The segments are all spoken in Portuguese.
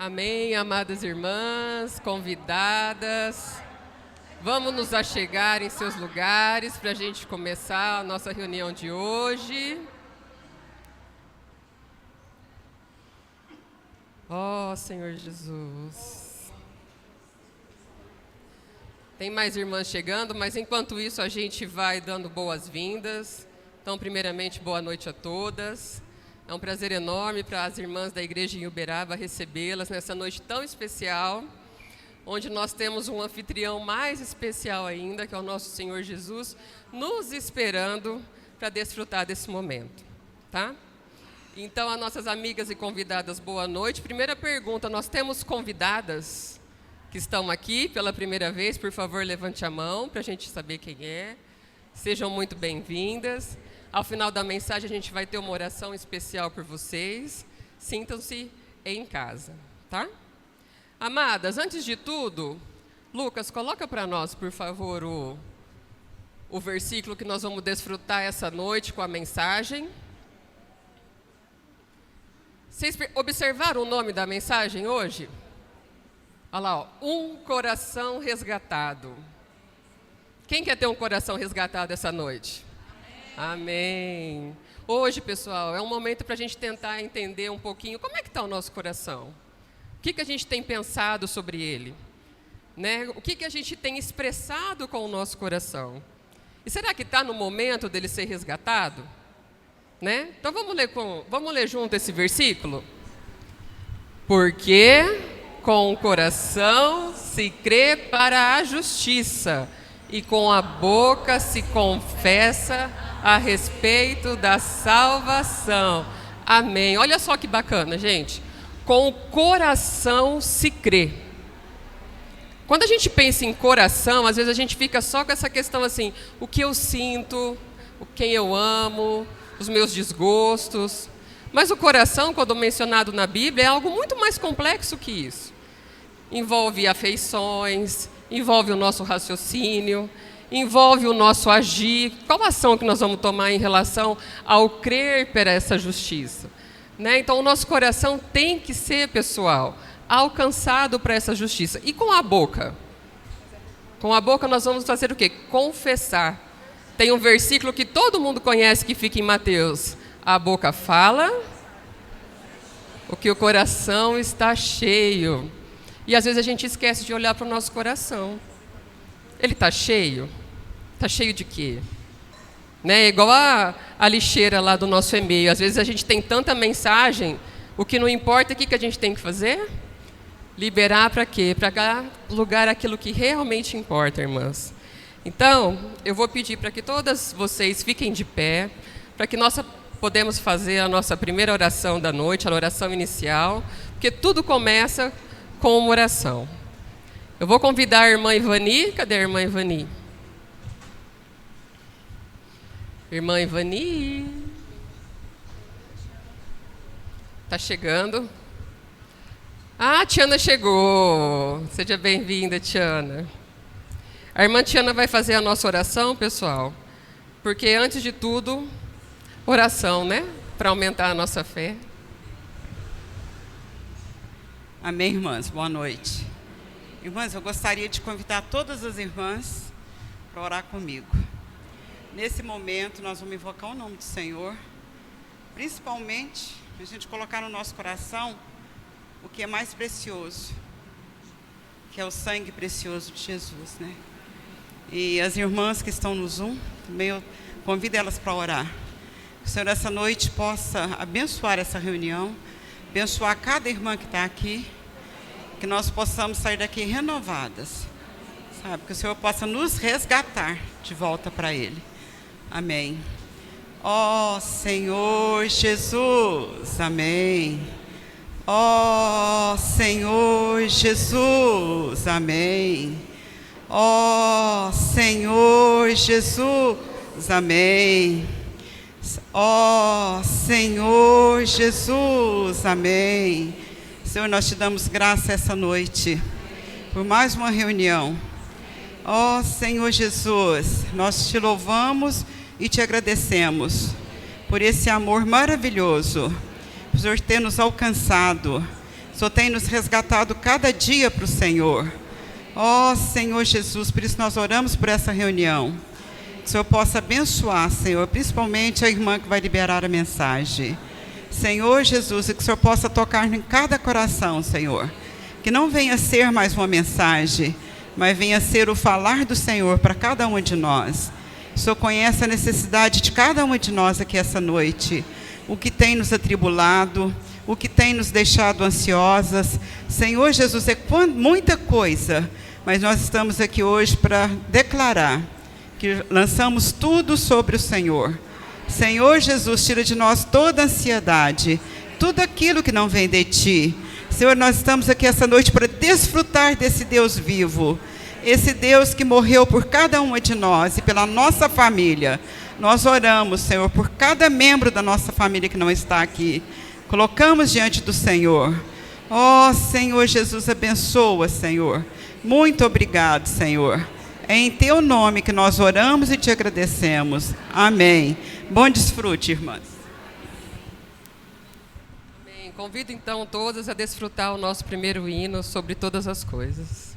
Amém, amadas irmãs, convidadas. Vamos nos achegar em seus lugares para a gente começar a nossa reunião de hoje. Ó Senhor Jesus. Tem mais irmãs chegando, mas enquanto isso a gente vai dando boas-vindas. Então, primeiramente, boa noite a todas. É um prazer enorme para as irmãs da igreja em Uberaba recebê-las nessa noite tão especial, onde nós temos um anfitrião mais especial ainda, que é o nosso Senhor Jesus, nos esperando para desfrutar desse momento, tá? Então, as nossas amigas e convidadas, boa noite. Primeira pergunta, nós temos convidadas que estão aqui pela primeira vez, por favor, levante a mão para a gente saber quem é. Sejam muito bem-vindas. Ao final da mensagem, a gente vai ter uma oração especial por vocês. Sintam-se em casa, tá? Amadas, antes de tudo, Lucas, coloca para nós, por favor, o versículo que nós vamos desfrutar essa noite com a mensagem. Vocês observaram o nome da mensagem hoje? Olha lá, ó, um coração resgatado. Quem quer ter um coração resgatado essa noite? Amém. Hoje, pessoal, é um momento para a gente tentar entender um pouquinho como é que está o nosso coração. O que a gente tem pensado sobre ele? Né? O que a gente tem expressado com o nosso coração? E será que está no momento dele ser resgatado? Né? Então vamos ler junto esse versículo? Porque com o coração se crê para a justiça, e com a boca se confessa a respeito da salvação. Amém. Olha só que bacana, gente. Com o coração se crê. Quando a gente pensa em coração, às vezes a gente fica só com essa questão assim, o que eu sinto, quem eu amo, os meus desgostos. Mas o coração, quando mencionado na Bíblia, é algo muito mais complexo que isso. Envolve afeições, envolve o nosso raciocínio, envolve o nosso agir. Qual ação que nós vamos tomar em relação ao crer para essa justiça? Né? Então, o nosso coração tem que ser, pessoal, alcançado para essa justiça. E com a boca? Com a boca nós vamos fazer o quê? Confessar. Tem um versículo que todo mundo conhece que fica em Mateus. A boca fala o que o coração está cheio. E às vezes a gente esquece de olhar para o nosso coração. Ele está cheio? Está cheio de quê? Né? Igual a lixeira lá do nosso e-mail. Às vezes a gente tem tanta mensagem, o que não importa, o que a gente tem que fazer? Liberar para quê? Para dar lugar àquilo que realmente importa, irmãs. Então, eu vou pedir para que todas vocês fiquem de pé, para que nós podemos fazer a nossa primeira oração da noite, a oração inicial, porque tudo começa com uma oração. Eu vou convidar a irmã Ivani. Cadê a irmã Ivani? Irmã Ivani. Está chegando. Ah, a Tiana chegou. Seja bem-vinda, Tiana. A irmã Tiana vai fazer a nossa oração, pessoal. Porque, antes de tudo, oração, né? Para aumentar a nossa fé. Amém, irmãs? Boa noite. Irmãs, eu gostaria de convidar todas as irmãs para orar comigo. Nesse momento, nós vamos invocar o nome do Senhor, principalmente a gente colocar no nosso coração o que é mais precioso, que é o sangue precioso de Jesus, né? E as irmãs que estão no Zoom, também eu convido elas para orar. Que o Senhor, essa noite, possa abençoar essa reunião, abençoar cada irmã que está aqui, que nós possamos sair daqui renovadas, sabe? Que o Senhor possa nos resgatar de volta para Ele. Amém. Ó Senhor Jesus, amém. Ó Senhor Jesus, amém. Ó Senhor Jesus, amém. Ó Senhor Jesus, amém. Senhor, nós te damos graça essa noite por mais uma reunião. Ó Senhor Jesus, nós te louvamos e te agradecemos por esse amor maravilhoso, por o Senhor ter nos alcançado. O Senhor tem nos resgatado cada dia para o Senhor. Ó Senhor Jesus, por isso nós oramos por essa reunião. Que o Senhor possa abençoar, Senhor, principalmente a irmã que vai liberar a mensagem. Senhor Jesus, que o Senhor possa tocar em cada coração, Senhor. Que não venha ser mais uma mensagem, mas venha ser o falar do Senhor para cada um de nós. O Senhor conhece a necessidade de cada uma de nós aqui essa noite. O que tem nos atribulado, o que tem nos deixado ansiosas. Senhor Jesus, é muita coisa, mas nós estamos aqui hoje para declarar que lançamos tudo sobre o Senhor. Senhor Jesus, tira de nós toda ansiedade, tudo aquilo que não vem de Ti. Senhor, nós estamos aqui essa noite para desfrutar desse Deus vivo, esse Deus que morreu por cada uma de nós e pela nossa família. Nós oramos, Senhor, por cada membro da nossa família que não está aqui. Colocamos diante do Senhor. Ó Senhor Jesus, abençoa, Senhor. Muito obrigado, Senhor. É em Teu nome que nós oramos e Te agradecemos. Amém. Bom desfrute, irmãs. Amém. Convido então todas a desfrutar o nosso primeiro hino sobre todas as coisas.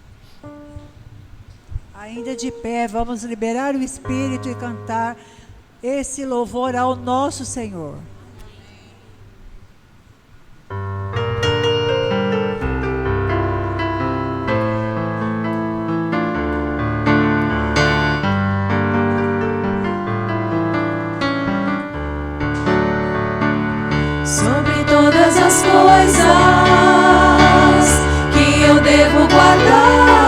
Ainda de pé, vamos liberar o Espírito e cantar esse louvor ao nosso Senhor. Sobre todas as coisas que eu devo guardar,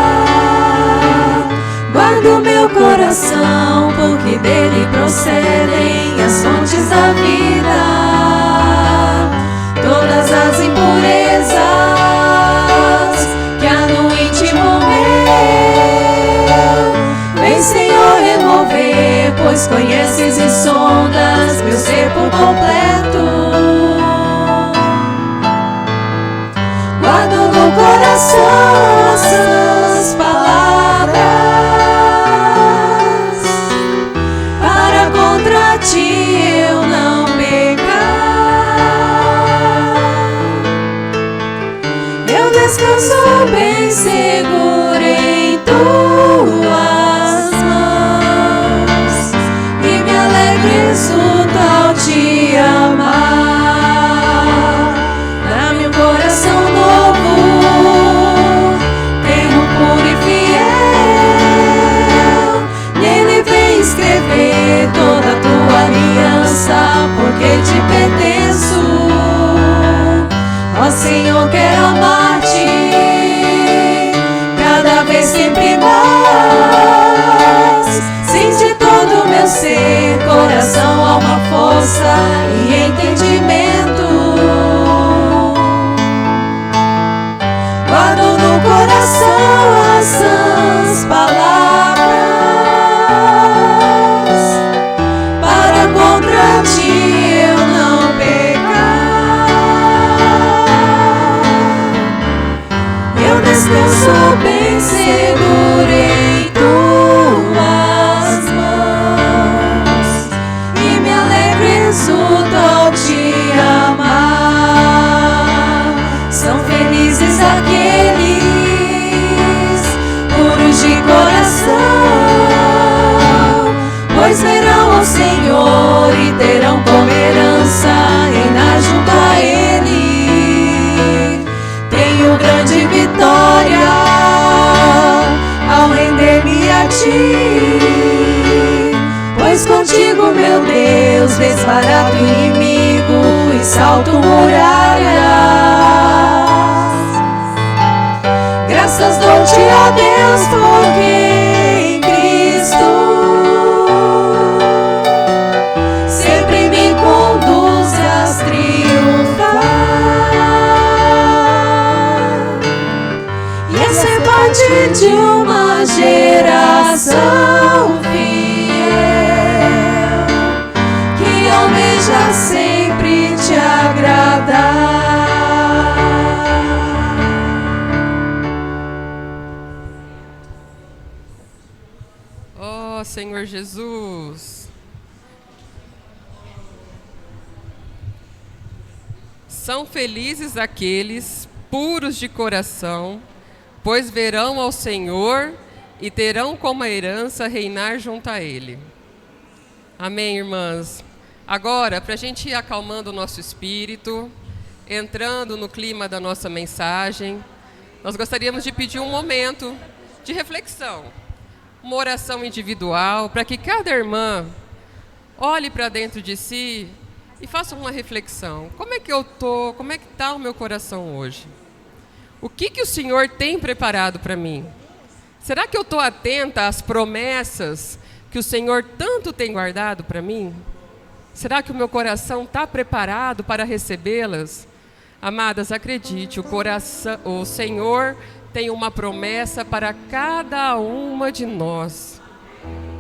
guardo meu coração, porque dele procedem as fontes da vida. Todas as impurezas que há no íntimo meu, vem Senhor remover, pois conheces e sondas meu ser por completo. Guardo no coração essas palavras, para contra Ti eu não pecar. Eu descanso bem seguro em Tuas mãos e me alegro e exulto ao Te amar. Dá-me um coração novo, tenho puro e fiel. Nele vem escrever toda a Tua aliança, porque Te pertenço. Ó Senhor, quero amar-Te cada vez sempre mais. Sente todo o meu ser, coração, alma, força e entendimento. Guardo no coração as sãs palavras, para contra Ti eu não pecar. Eu descanso bem seguro em Tuas mãos e me alegro e exulto ao Te amar. São felizes aqueles puros de coração, pois verão ao Senhor e terão como herança reinar junto a Ele. Tenho grande vitória ao render-me a Ti, pois contigo, meu Deus, desbarato o inimigo e salto muralhas. Graças dou-Te, ó Deus, porque em Cristo sempre me conduzes triunfar. E essa é parte de uma geração fiel que almeja sempre Te agradar. Ó Senhor Jesus, são felizes aqueles puros de coração, pois verão ao Senhor e terão como herança reinar junto a Ele. Amém, irmãs? Agora, para a gente ir acalmando o nosso espírito, entrando no clima da nossa mensagem, nós gostaríamos de pedir um momento de reflexão, uma oração individual, para que cada irmã olhe para dentro de si e faça uma reflexão. Como é que eu estou? Como é que está o meu coração hoje? O que o Senhor tem preparado para mim? Será que eu estou atenta às promessas que o Senhor tanto tem guardado para mim? Será que o meu coração está preparado para recebê-las? Amadas, acredite, o Senhor tem uma promessa para cada uma de nós.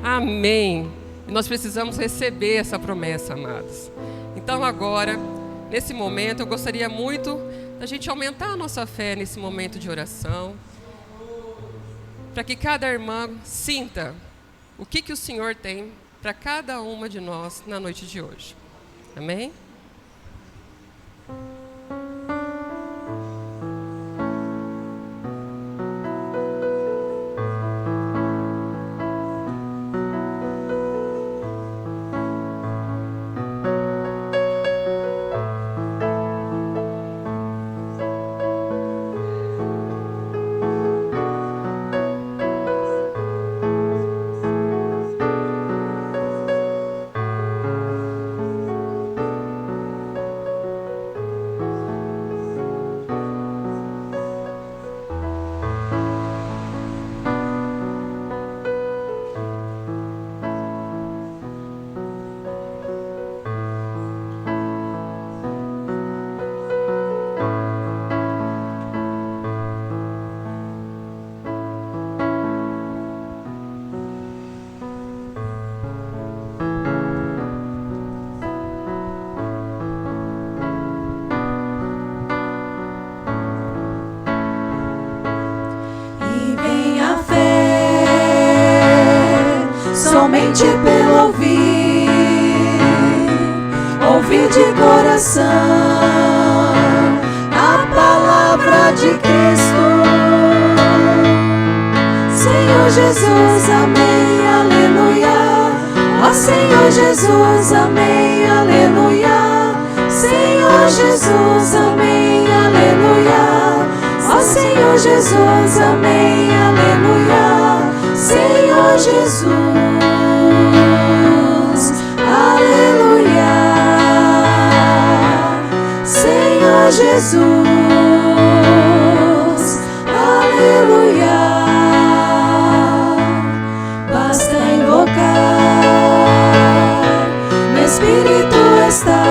Amém. E nós precisamos receber essa promessa, amados. Então agora, nesse momento, eu gostaria muito da gente aumentar a nossa fé nesse momento de oração, para que cada irmã sinta o que o Senhor tem para cada uma de nós na noite de hoje. Amém? Somente pelo ouvir de coração a palavra de Cristo. Senhor Jesus, amém, aleluia. Ó Senhor Jesus, amém, aleluia. Senhor Jesus, amém, aleluia. Ó Senhor Jesus, amém, aleluia. Senhor Jesus, aleluia. Senhor Jesus, aleluia. Basta invocar, meu espírito está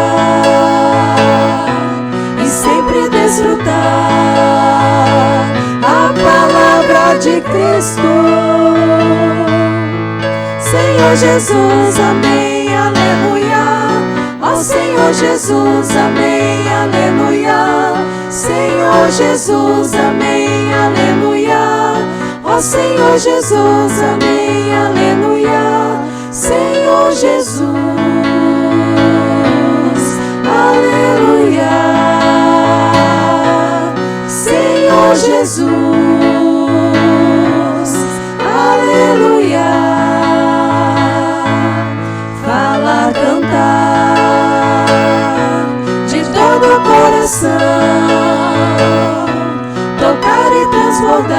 e sempre desfrutar a palavra de Cristo. Senhor Jesus, amém, aleluia. Ó Senhor Jesus, amém, aleluia. Senhor Jesus, amém, aleluia. Ó Senhor Jesus, amém, aleluia. Senhor Jesus, aleluia. Senhor Jesus, aleluia. Falar, cantar de todo o coração, tocar e transbordar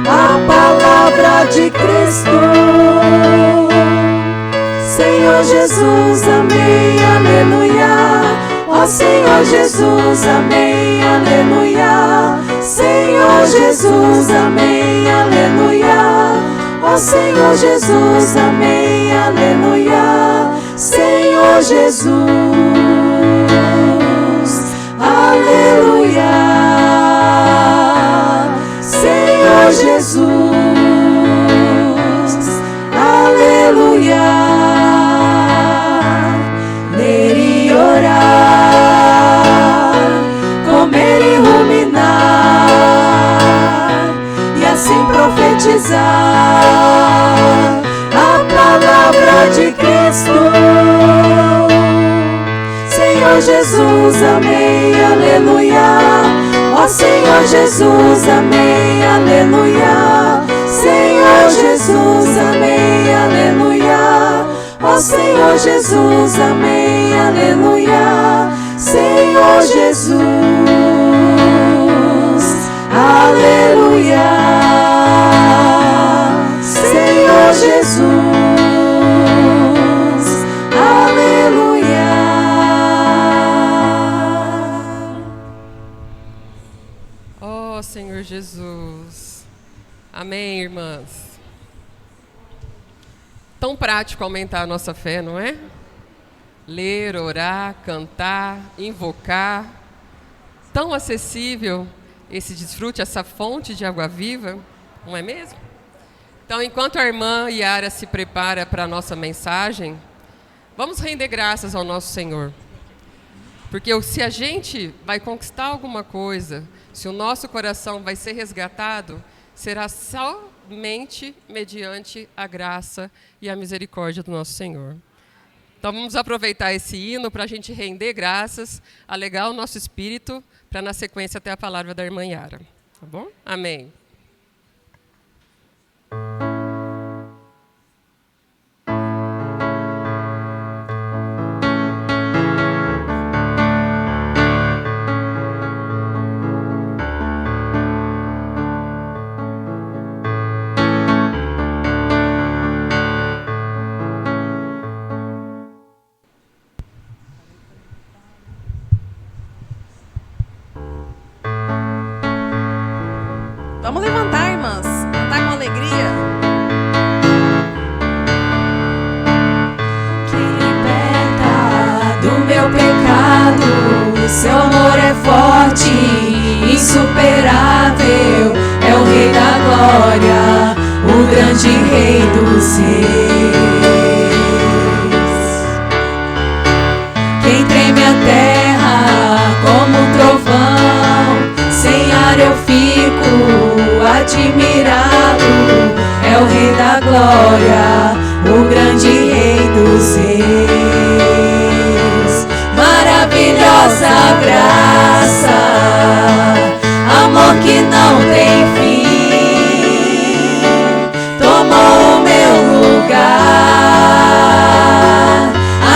a palavra de Cristo. Senhor Jesus, amém, aleluia. Ó Senhor Jesus, amém, aleluia. Senhor Jesus, amém, aleluia. Ó Senhor Jesus, amém, aleluia. Senhor Jesus, aleluia. Senhor Jesus, aleluia. Ler e orar, comer e ruminar, e assim profetizar a palavra de Cristo. Senhor Senhor Jesus, amém, aleluia. Ó Senhor Jesus, amém, aleluia. Senhor Jesus, amém, aleluia. Ó Senhor Jesus, amém, aleluia. Senhor Jesus, aleluia. Senhor Jesus, aleluia. Ó Senhor Jesus. Amém, irmãs. Tão prático aumentar a nossa fé, não é? Ler, orar, cantar, invocar. Tão acessível esse desfrute, essa fonte de água viva, não é mesmo? Então, enquanto a irmã Yara se prepara para a nossa mensagem, vamos render graças ao nosso Senhor. Porque se a gente vai conquistar alguma coisa, se o nosso coração vai ser resgatado, será somente mediante a graça e a misericórdia do nosso Senhor. Então vamos aproveitar esse hino para a gente render graças, alegar o nosso espírito, para na sequência ter a palavra da irmã Yara. Tá bom? Amém. Vamos levantar, irmãs. Cantar com alegria. Que liberta do meu pecado, seu amor é forte, insuperável, é o Rei da glória, o grande Rei dos reis. Quem treme a terra como um trovão, sem ar eu fico admirado, é o Rei da glória, o grande Rei dos reis. Maravilhosa graça, amor que não tem fim, tomou o meu lugar,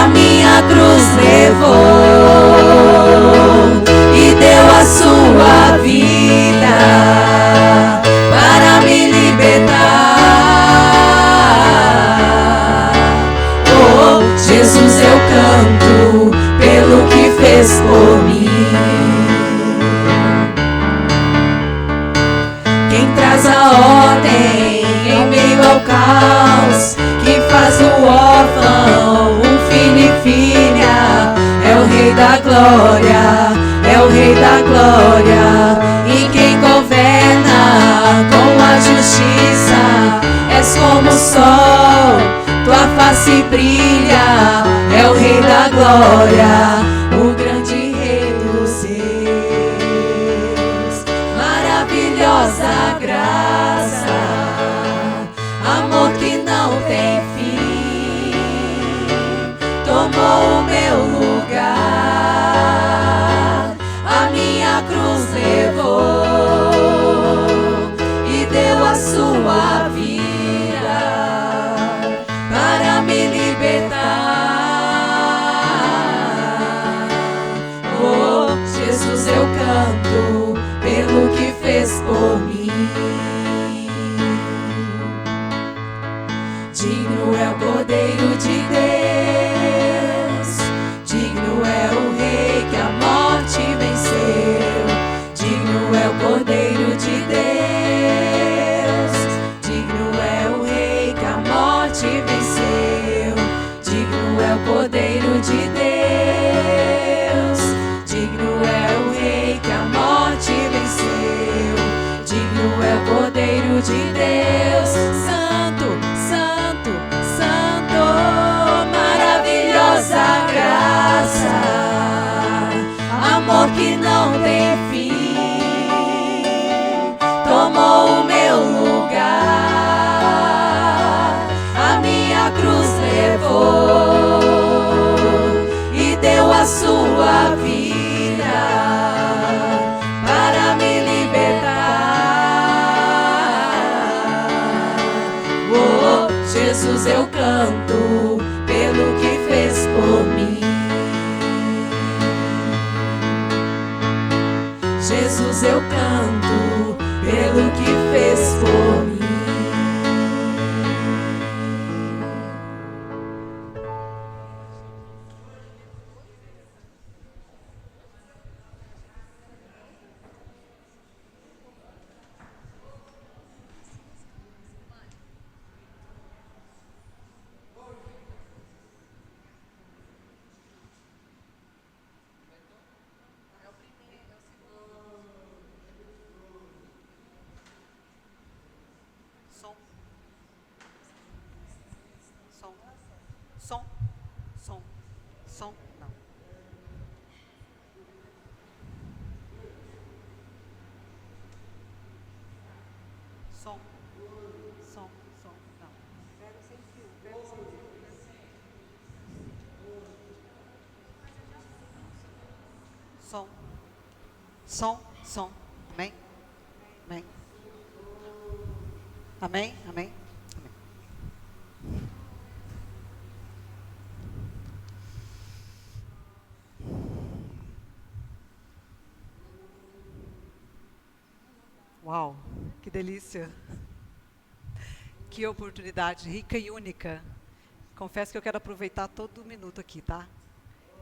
a minha cruz levou e deu a sua vida para me libertar. Oh, Jesus, eu canto pelo que fez por mim. Quem traz a ordem em meio ao caos, que faz o órfão um filho e filha, é o Rei da glória, é o Rei da glória. E quem governa com a justiça, és como o sol, tua face brilha, é o Rei da glória, o grande Rei dos reis. Maravilhosa graça, amor que não tem fim, tomou o meu lugar, a minha cruz levou e deu a sua vida para me libertar. Oh, Jesus, eu canto pelo que fez por mim. Digno é o Cordeiro de Deus, digno é o Rei que a morte venceu. Digno é o Cordeiro de Deus, digno é o Rei que a morte venceu. Digno é o Cordeiro de Deus, digno é o Rei que a morte venceu. Digno é o Cordeiro de Deus, santo, santo, santo, Jesus, eu canto pelo que fez por mim. Jesus, eu canto pelo que fez por mim. Som, não. Som, não. Pega sem fio, Som. Amém? Amém. Amém? Amém? Uau, que delícia. Que oportunidade rica e única. Confesso que eu quero aproveitar todo minuto aqui, tá?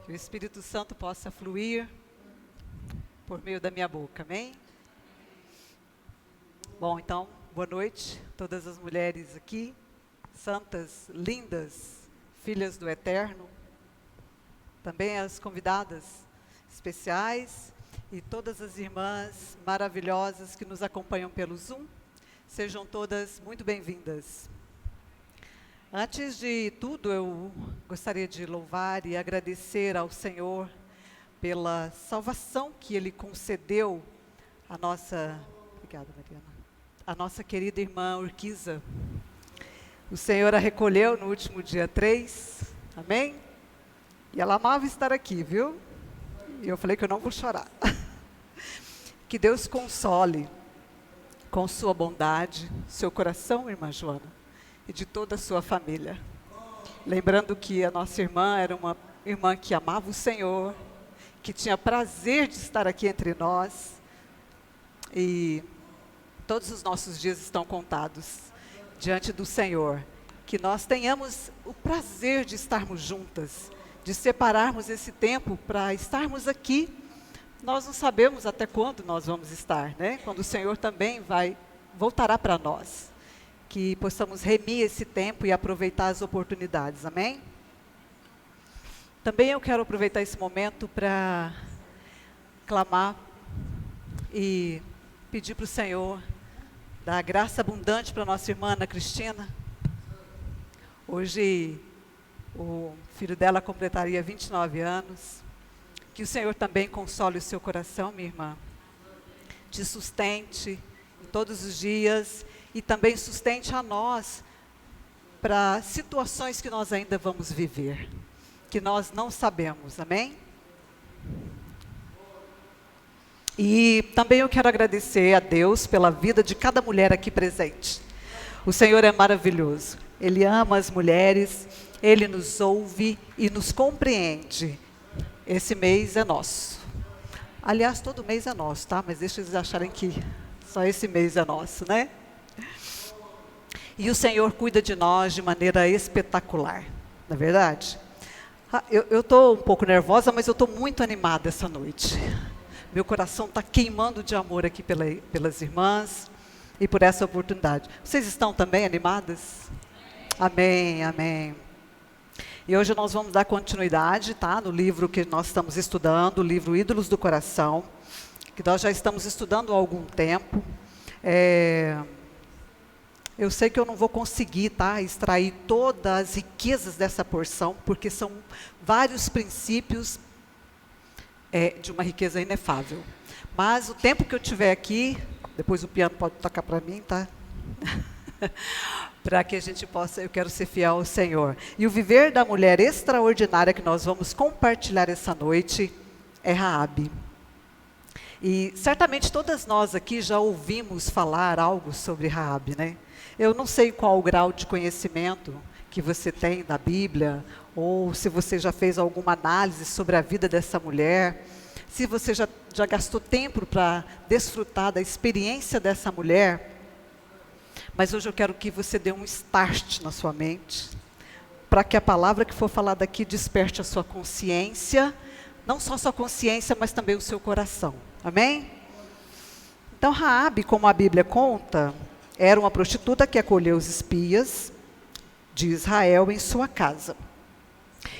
Que o Espírito Santo possa fluir por meio da minha boca, amém? Bom, então, boa noite a todas as mulheres aqui, santas, lindas, filhas do Eterno. Também as convidadas especiais e todas as irmãs maravilhosas que nos acompanham pelo Zoom. Sejam todas muito bem-vindas. Antes de tudo, eu gostaria de louvar e agradecer ao Senhor pela salvação que Ele concedeu à nossa, obrigada, Mariana, a nossa querida irmã Urquiza. O Senhor a recolheu no último dia 3, amém? E ela amava estar aqui, viu? E eu falei que eu não vou chorar. Que Deus console com sua bondade, seu coração, irmã Joana, e de toda a sua família. Lembrando que a nossa irmã era uma irmã que amava o Senhor, que tinha prazer de estar aqui entre nós, e todos os nossos dias estão contados diante do Senhor. Que nós tenhamos o prazer de estarmos juntas, de separarmos esse tempo para estarmos aqui. Nós não sabemos até quando nós vamos estar, né? Quando o Senhor também voltará para nós. Que possamos remir esse tempo e aproveitar as oportunidades, amém? Também eu quero aproveitar esse momento para clamar e pedir para o Senhor dar graça abundante para a nossa irmã Ana Cristina. Hoje o filho dela completaria 29 anos. Que o Senhor também console o seu coração, minha irmã. Te sustente todos os dias e também sustente a nós para situações que nós ainda vamos viver, que nós não sabemos, amém? E também eu quero agradecer a Deus pela vida de cada mulher aqui presente. O Senhor é maravilhoso, Ele ama as mulheres, Ele nos ouve e nos compreende. Esse mês é nosso. Aliás, todo mês é nosso, tá? Mas deixa eles acharem que só esse mês é nosso, né? E o Senhor cuida de nós de maneira espetacular, não é verdade? Eu estou um pouco nervosa, mas eu estou muito animada essa noite. Meu coração está queimando de amor aqui pelas irmãs e por essa oportunidade. Vocês estão também animadas? Amém, amém. E hoje nós vamos dar continuidade, tá? No livro que nós estamos estudando, o livro Ídolos do Coração, que nós já estamos estudando há algum tempo. Eu sei que eu não vou conseguir, tá, extrair todas as riquezas dessa porção, porque são vários princípios de uma riqueza inefável. Mas o tempo que eu tiver aqui, depois o piano pode tocar para mim, tá? Para que a gente possa, eu quero ser fiel ao Senhor. E o viver da mulher extraordinária que nós vamos compartilhar essa noite é Raabe. E certamente todas nós aqui já ouvimos falar algo sobre Raabe, né? Eu não sei qual o grau de conhecimento que você tem da Bíblia, ou se você já fez alguma análise sobre a vida dessa mulher, se você já gastou tempo para desfrutar da experiência dessa mulher. Mas hoje eu quero que você dê um start na sua mente, para que a palavra que for falada aqui desperte a sua consciência, não só a sua consciência, mas também o seu coração. Amém? Então, Raabe, como a Bíblia conta, era uma prostituta que acolheu os espias de Israel em sua casa.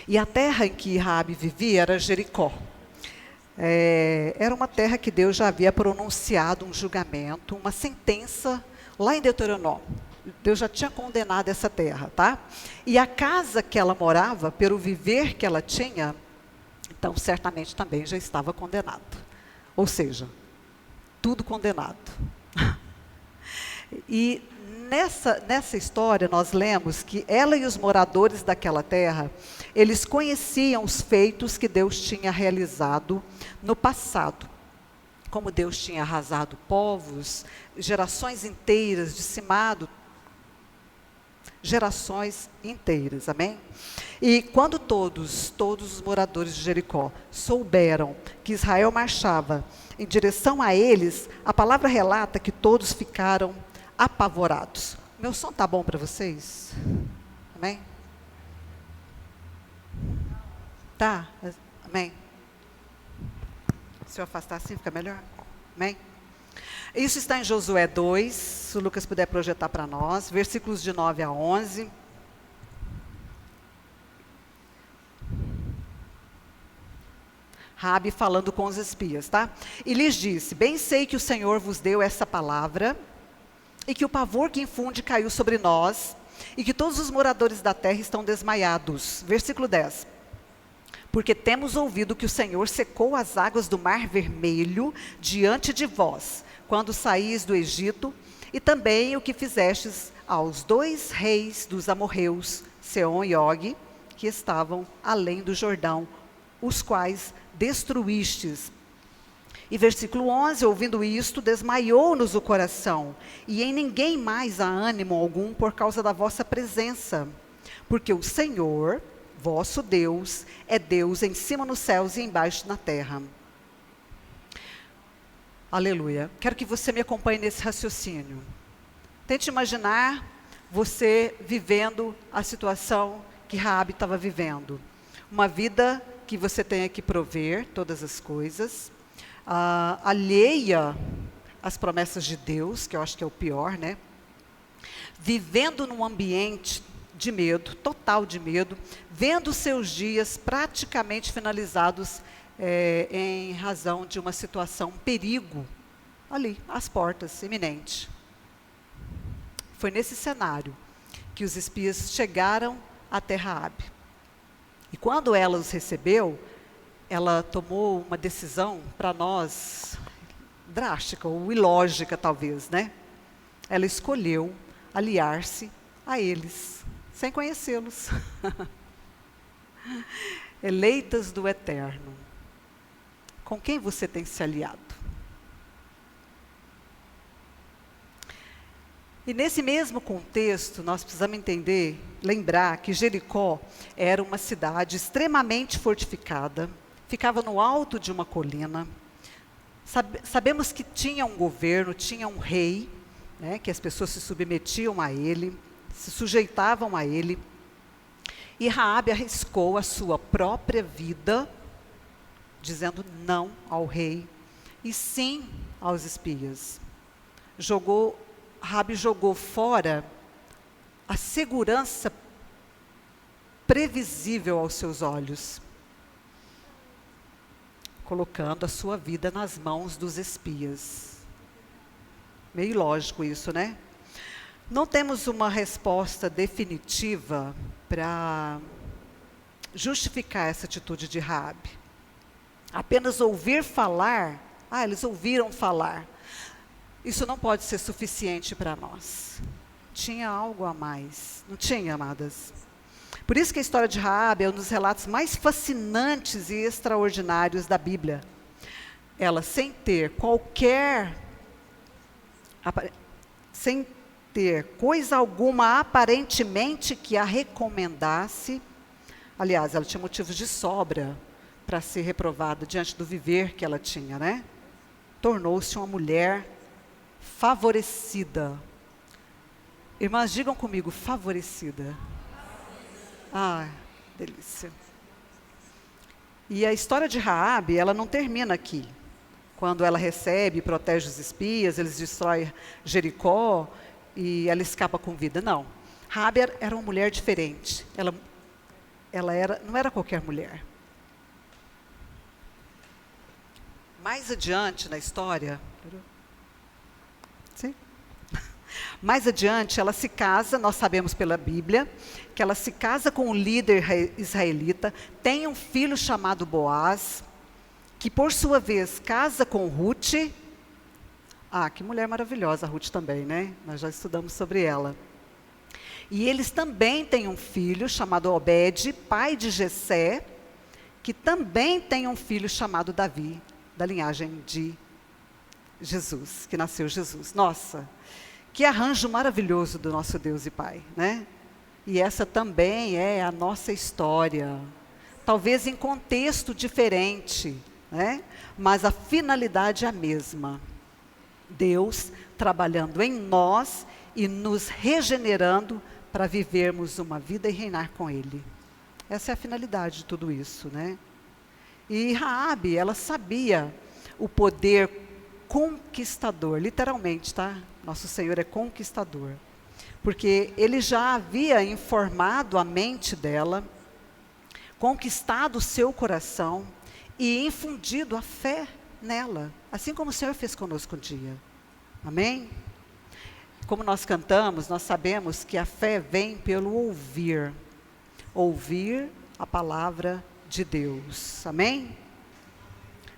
E a terra em que Raabe vivia era Jericó. Era uma terra que Deus já havia pronunciado um julgamento, uma sentença, lá em Deuteronômio. Deus já tinha condenado essa terra, tá? E a casa que ela morava, pelo viver que ela tinha, então certamente também já estava condenado. Ou seja, tudo condenado. E nessa história nós lemos que ela e os moradores daquela terra, eles conheciam os feitos que Deus tinha realizado no passado. Como Deus tinha arrasado povos, gerações inteiras, dizimado gerações inteiras, amém? E quando todos os moradores de Jericó souberam que Israel marchava em direção a eles, a palavra relata que todos ficaram apavorados. Meu som tá bom para vocês? Amém? Tá? Amém? Se eu afastar assim fica melhor? Amém? Isso está em Josué 2, se o Lucas puder projetar para nós, versículos de 9 a 11. Raabe falando com os espias, tá? E lhes disse: bem sei que o Senhor vos deu essa palavra, e que o pavor que infunde caiu sobre nós, e que todos os moradores da terra estão desmaiados. Versículo 10. Porque temos ouvido que o Senhor secou as águas do Mar Vermelho diante de vós, quando saíes do Egito, e também o que fizestes aos 2 reis dos amorreus, Seom e Og, que estavam além do Jordão, os quais destruístes. E versículo 11, ouvindo isto, desmaiou-nos o coração, e em ninguém mais há ânimo algum por causa da vossa presença, porque o Senhor, vosso Deus, é Deus em cima nos céus e embaixo na terra. Aleluia. Quero que você me acompanhe nesse raciocínio. Tente imaginar você vivendo a situação que Raabe estava vivendo. Uma vida que você tenha que prover todas as coisas, alheia às promessas de Deus, que eu acho que é o pior, né? Vivendo num ambiente de medo, total de medo, vendo seus dias praticamente finalizados em razão de uma situação, um perigo, ali, às portas, iminente. Foi nesse cenário que os espias chegaram até Raabe. E quando ela os recebeu, ela tomou uma decisão, para nós, drástica ou ilógica talvez, né? Ela escolheu aliar-se a eles, sem conhecê-los. Eleitas do Eterno. Com quem você tem se aliado? E nesse mesmo contexto, nós precisamos entender, lembrar que Jericó era uma cidade extremamente fortificada, ficava no alto de uma colina. Sabemos que tinha um governo, tinha um rei, né, que as pessoas se submetiam a ele, se sujeitavam a ele. E Raabe arriscou a sua própria vida, dizendo não ao rei e sim aos espias. Raabe jogou fora a segurança previsível aos seus olhos, colocando a sua vida nas mãos dos espias. Meio lógico isso, né? Não temos uma resposta definitiva para justificar essa atitude de Raabe. Apenas ouvir falar, eles ouviram falar. Isso não pode ser suficiente para nós. Tinha algo a mais. Não tinha, amadas? Por isso que a história de Raabe é um dos relatos mais fascinantes e extraordinários da Bíblia. ela sem ter coisa alguma aparentemente que a recomendasse, aliás, ela tinha motivos de sobra para ser reprovada diante do viver que ela tinha, né? Tornou-se uma mulher favorecida. Irmãs, digam comigo, favorecida. Ah, delícia. E a história de Raabe, ela não termina aqui. Quando ela recebe e protege os espias, eles destroem Jericó e ela escapa com vida. Não. Raabe era uma mulher diferente. Ela não era qualquer mulher. Mais adiante na história, sim? Mais adiante ela se casa, nós sabemos pela Bíblia, que ela se casa com um líder israelita, tem um filho chamado Boaz, que por sua vez casa com Ruth. Ah, que mulher maravilhosa, a Ruth também, né? Nós já estudamos sobre ela. E eles também têm um filho chamado Obed, pai de Jessé, que também tem um filho chamado Davi, da linhagem de Jesus, que nasceu Jesus. Nossa, que arranjo maravilhoso do nosso Deus e Pai, né? E essa também é a nossa história, talvez em contexto diferente, né? Mas a finalidade é a mesma. Deus trabalhando em nós e nos regenerando para vivermos uma vida e reinar com Ele. Essa é a finalidade de tudo isso, né? E Raabe, ela sabia o poder conquistador, literalmente, tá? Nosso Senhor é conquistador. Porque Ele já havia informado a mente dela, conquistado o seu coração e infundido a fé nela, assim como o Senhor fez conosco um dia. Amém? Como nós cantamos, nós sabemos que a fé vem pelo ouvir. Ouvir a palavra de Deus. Amém?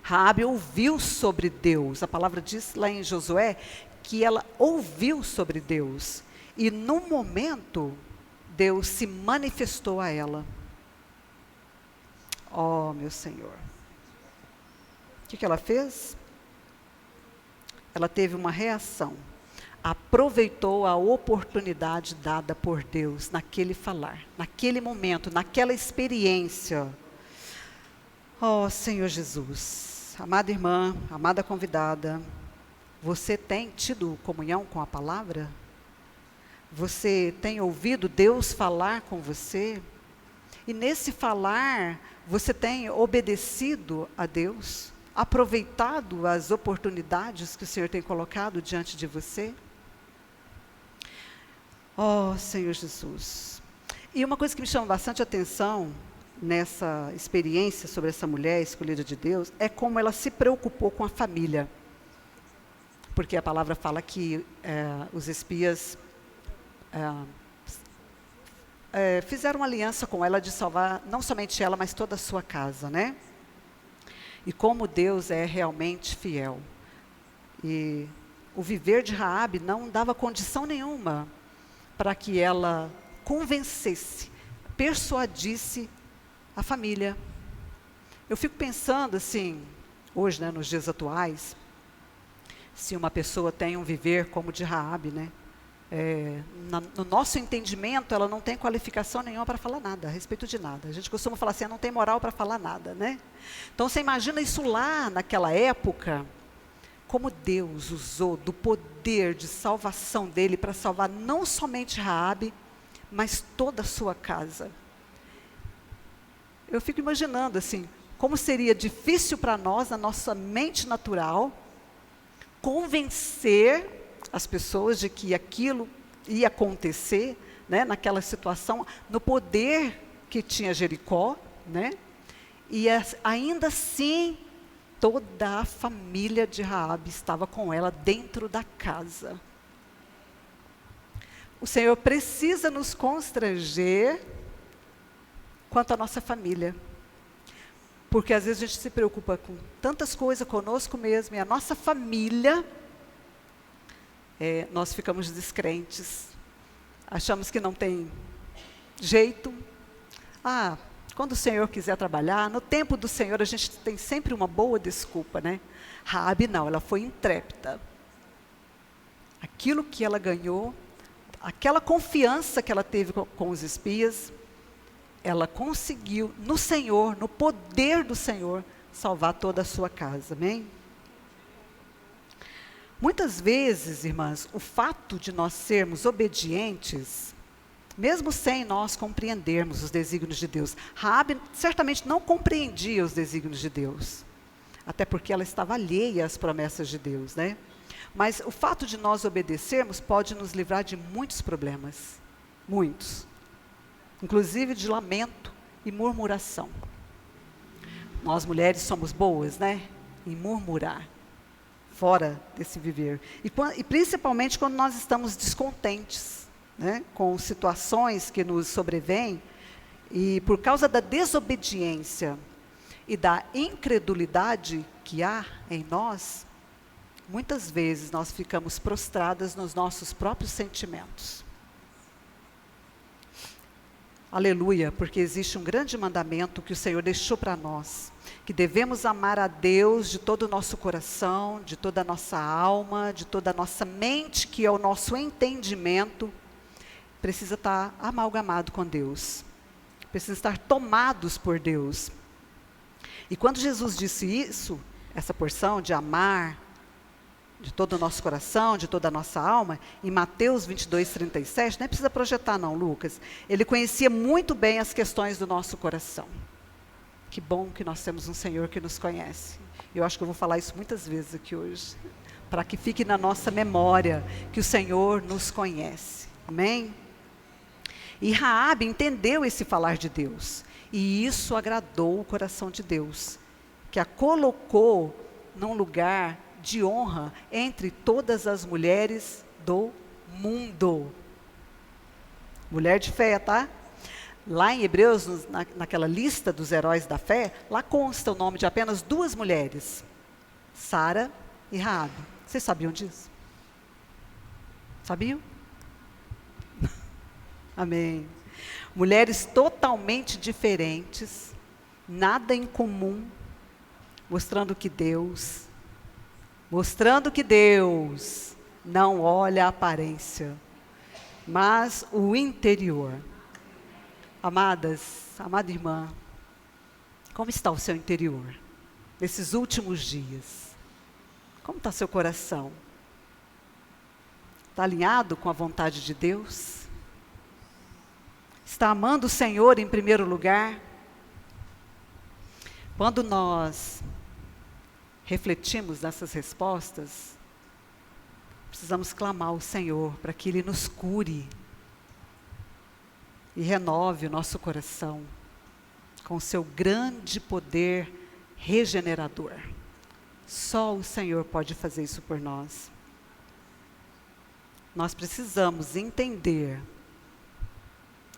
Raabe ouviu sobre Deus. A palavra diz lá em Josué que ela ouviu sobre Deus. E no momento, Deus se manifestou a ela. Oh, meu Senhor. O que ela fez? Ela teve uma reação. Aproveitou a oportunidade dada por Deus naquele falar, naquele momento, naquela experiência. Oh, Senhor Jesus, amada irmã, amada convidada, você tem tido comunhão com a palavra? Você tem ouvido Deus falar com você? E nesse falar, você tem obedecido a Deus? Aproveitado as oportunidades que o Senhor tem colocado diante de você? Oh, Senhor Jesus. E uma coisa que me chama bastante atenção nessa experiência sobre essa mulher escolhida de Deus é como ela se preocupou com a família. Porque a palavra fala que os espias fizeram uma aliança com ela de salvar não somente ela, mas toda a sua casa, né? E como Deus é realmente fiel. E o viver de Raabe não dava condição nenhuma para que ela convencesse, persuadisse a família. Eu fico pensando assim, hoje, né, nos dias atuais, se uma pessoa tem um viver como o de Raabe, né? No nosso entendimento, ela não tem qualificação nenhuma para falar nada, a respeito de nada. A gente costuma falar assim, ela não tem moral para falar nada, né? Então, você imagina isso lá, naquela época, como Deus usou do poder de salvação dele para salvar não somente Raabe, mas toda a sua casa. Eu fico imaginando assim, como seria difícil para nós, na nossa mente natural, convencer as pessoas de que aquilo ia acontecer, né, naquela situação, no poder que tinha Jericó, né? E ainda assim, toda a família de Raabe estava com ela dentro da casa. O Senhor precisa nos constranger quanto à nossa família. Porque às vezes a gente se preocupa com tantas coisas conosco mesmo, e a nossa família, nós ficamos descrentes. Achamos que não tem jeito. Quando o Senhor quiser trabalhar, no tempo do Senhor a gente tem sempre uma boa desculpa, né? Raabe não, ela foi intrépida. Aquilo que ela ganhou, aquela confiança que ela teve com os espias, ela conseguiu no Senhor, no poder do Senhor, salvar toda a sua casa, amém? Muitas vezes, irmãs, o fato de nós sermos obedientes, mesmo sem nós compreendermos os desígnios de Deus, Raabe certamente não compreendia os desígnios de Deus, até porque ela estava alheia às promessas de Deus, né? Mas o fato de nós obedecermos pode nos livrar de muitos problemas, muitos, inclusive de lamento e murmuração. Nós mulheres somos boas, né? Em murmurar, fora desse viver. E principalmente quando nós estamos descontentes, né, com situações que nos sobrevêm, e por causa da desobediência e da incredulidade que há em nós, muitas vezes nós ficamos prostradas nos nossos próprios sentimentos. Aleluia, porque existe um grande mandamento que o Senhor deixou para nós, que devemos amar a Deus de todo o nosso coração, de toda a nossa alma, de toda a nossa mente, que é o nosso entendimento, precisa estar amalgamado com Deus, precisa estar tomados por Deus. E quando Jesus disse isso, essa porção de amar de todo o nosso coração, de toda a nossa alma, em Mateus 22:37, nem precisa projetar não, Lucas, ele conhecia muito bem as questões do nosso coração. Que bom que nós temos um Senhor que nos conhece. Eu acho que eu vou falar isso muitas vezes aqui hoje, para que fique na nossa memória que o Senhor nos conhece, amém? E Raabe entendeu esse falar de Deus, e isso agradou o coração de Deus, que a colocou num lugar de honra entre todas as mulheres do mundo. Mulher de fé, tá? Lá em Hebreus, naquela lista dos heróis da fé, lá consta o nome de apenas 2 mulheres, Sara e Raabe. Vocês sabiam disso? Sabiam? Amém. Mulheres totalmente diferentes, nada em comum, mostrando que Deus não olha a aparência, mas o interior. Amadas, amada irmã, como está o seu interior nesses últimos dias? Como está seu coração? Está alinhado com a vontade de Deus? Está amando o Senhor em primeiro lugar? Quando nós refletimos nessas respostas, precisamos clamar ao Senhor para que Ele nos cure e renove o nosso coração com o seu grande poder regenerador. Só o Senhor pode fazer isso por nós. Nós precisamos entender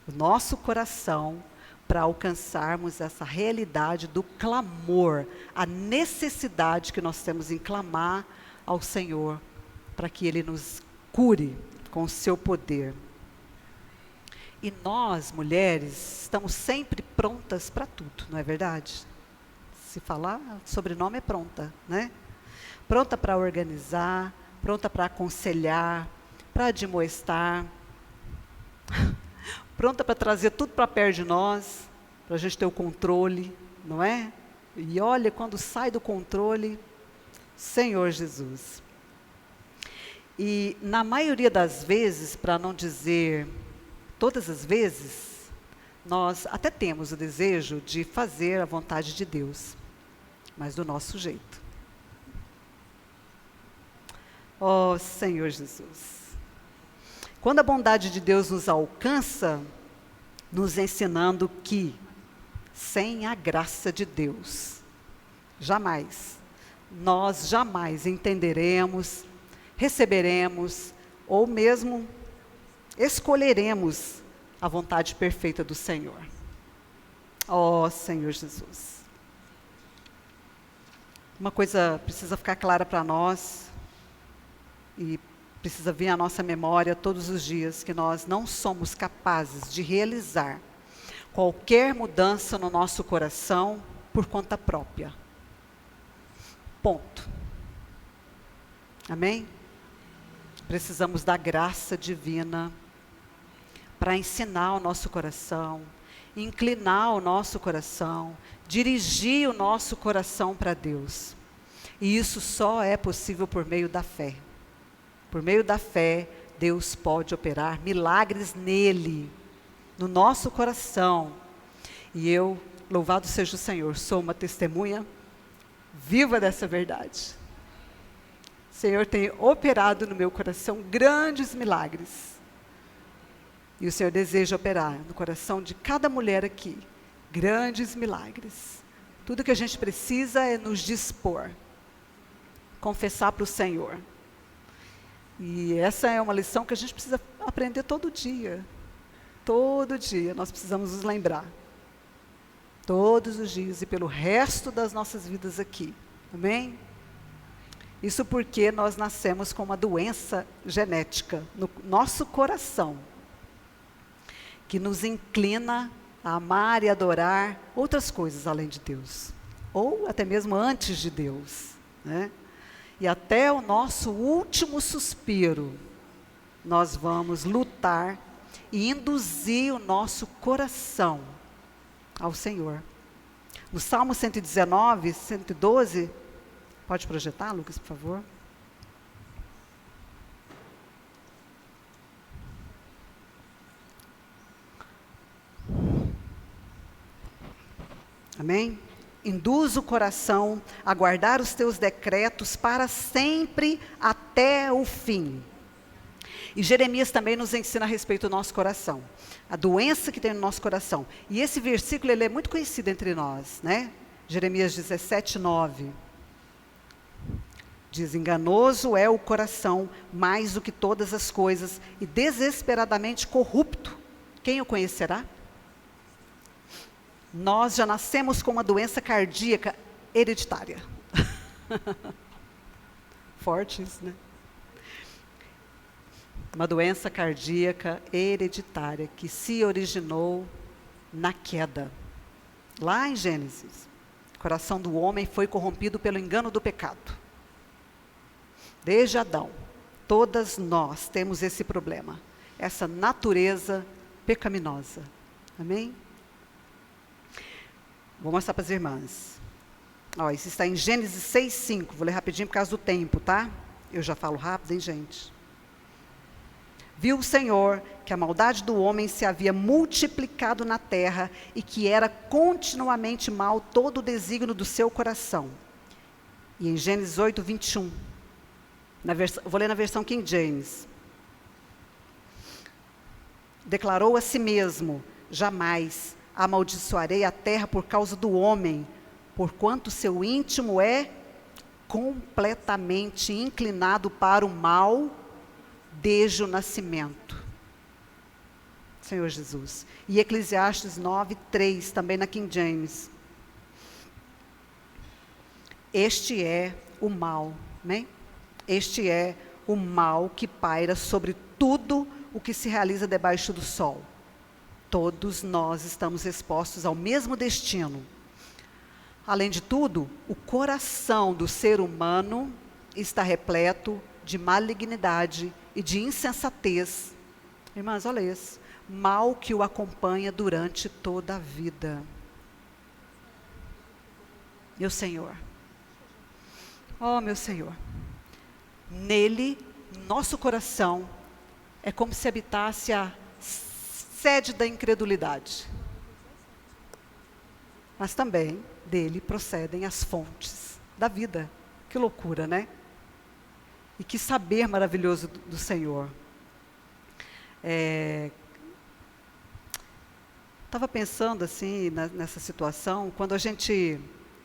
o nosso coração para alcançarmos essa realidade do clamor, a necessidade que nós temos em clamar ao Senhor para que Ele nos cure com o seu poder. E nós, mulheres, estamos sempre prontas para tudo, não é verdade? Se falar, sobrenome é pronta, né? Pronta para organizar, pronta para aconselhar, para admoestar, pronta para trazer tudo para perto de nós, para a gente ter o controle, não é? E olha, quando sai do controle, Senhor Jesus. E na maioria das vezes, para não dizer todas as vezes, nós até temos o desejo de fazer a vontade de Deus, mas do nosso jeito. Oh, Senhor Jesus. Quando a bondade de Deus nos alcança, nos ensinando que, sem a graça de Deus, nós jamais entenderemos, receberemos, ou mesmo escolheremos a vontade perfeita do Senhor. Oh, Senhor Jesus. Uma coisa precisa ficar clara para nós, e precisa vir à nossa memória todos os dias, que nós não somos capazes de realizar qualquer mudança no nosso coração por conta própria. Ponto. Amém? Precisamos da graça divina para ensinar o nosso coração, inclinar o nosso coração, dirigir o nosso coração para Deus. E isso só é possível por meio da fé. Por meio da fé, Deus pode operar milagres nele, no nosso coração. E eu, louvado seja o Senhor, sou uma testemunha viva dessa verdade. O Senhor tem operado no meu coração grandes milagres. E o Senhor deseja operar no coração de cada mulher aqui grandes milagres. Tudo que a gente precisa é nos dispor, confessar para o Senhor. E essa é uma lição que a gente precisa aprender todo dia. Todo dia nós precisamos nos lembrar. Todos os dias e pelo resto das nossas vidas aqui. Amém? Isso porque nós nascemos com uma doença genética no nosso coração, que nos inclina a amar e adorar outras coisas além de Deus, ou até mesmo antes de Deus, né? E até o nosso último suspiro, nós vamos lutar e induzir o nosso coração ao Senhor. No Salmo 119, 112, pode projetar, Lucas, por favor? Amém? Induz o coração a guardar os teus decretos para sempre até o fim. E Jeremias também nos ensina a respeito do nosso coração, a doença que tem no nosso coração. E esse versículo ele é muito conhecido entre nós, né? Jeremias 17, 9. Diz: enganoso é o coração mais do que todas as coisas e desesperadamente corrupto. Quem o conhecerá? Nós já nascemos com uma doença cardíaca hereditária. Forte isso, né? Uma doença cardíaca hereditária que se originou na queda. Lá em Gênesis, o coração do homem foi corrompido pelo engano do pecado. Desde Adão, todas nós temos esse problema, essa natureza pecaminosa. Amém? Vou mostrar para as irmãs. Ó, isso está em Gênesis 6:5. Vou ler rapidinho por causa do tempo, tá? Eu já falo rápido, hein, gente? Viu o Senhor que a maldade do homem se havia multiplicado na terra e que era continuamente mal todo o desígnio do seu coração. E em Gênesis 8:21. Vou ler na versão King James. Declarou a si mesmo: jamais amaldiçoarei a terra por causa do homem, porquanto seu íntimo é completamente inclinado para o mal desde o nascimento. Senhor Jesus. E Eclesiastes 9:3, também na King James. Este é o mal, né? Este é o mal que paira sobre tudo o que se realiza debaixo do sol. Todos nós estamos expostos ao mesmo destino. Além de tudo, o coração do ser humano está repleto de malignidade e de insensatez. Irmãs, olha isso. Mal que o acompanha durante toda a vida. Meu Senhor. Oh, meu Senhor. Nele, nosso coração, é como se habitasse a sede da incredulidade. Mas também dele procedem as fontes da vida. Que loucura, né? E que saber maravilhoso do Senhor. Estava pensando assim, nessa situação, quando a gente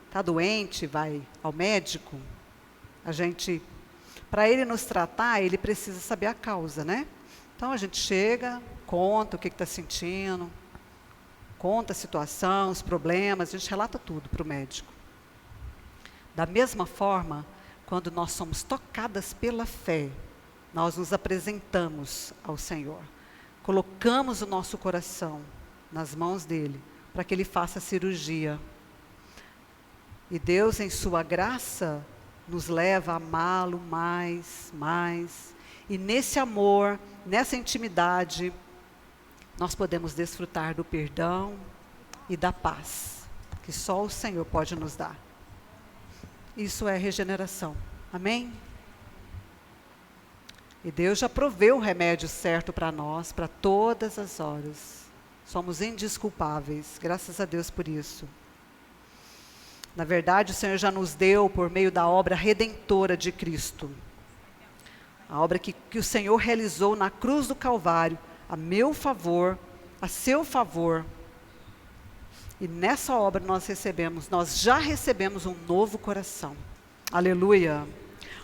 está doente, vai ao médico, a gente, para ele nos tratar, ele precisa saber a causa, né? Então a gente chega, conta o que está sentindo, conta a situação, os problemas, a gente relata tudo para o médico. Da mesma forma, quando nós somos tocadas pela fé, nós nos apresentamos ao Senhor, colocamos o nosso coração nas mãos dele, para que ele faça a cirurgia. E Deus, em sua graça, nos leva a amá-lo mais. E nesse amor, nessa intimidade, nós podemos desfrutar do perdão e da paz, que só o Senhor pode nos dar. Isso é regeneração. Amém? E Deus já proveu o remédio certo para nós, para todas as horas. Somos indesculpáveis, graças a Deus por isso. Na verdade, o Senhor já nos deu, por meio da obra redentora de Cristo, a obra que o Senhor realizou na cruz do Calvário, a meu favor, a seu favor. E nessa obra nós já recebemos um novo coração. Aleluia!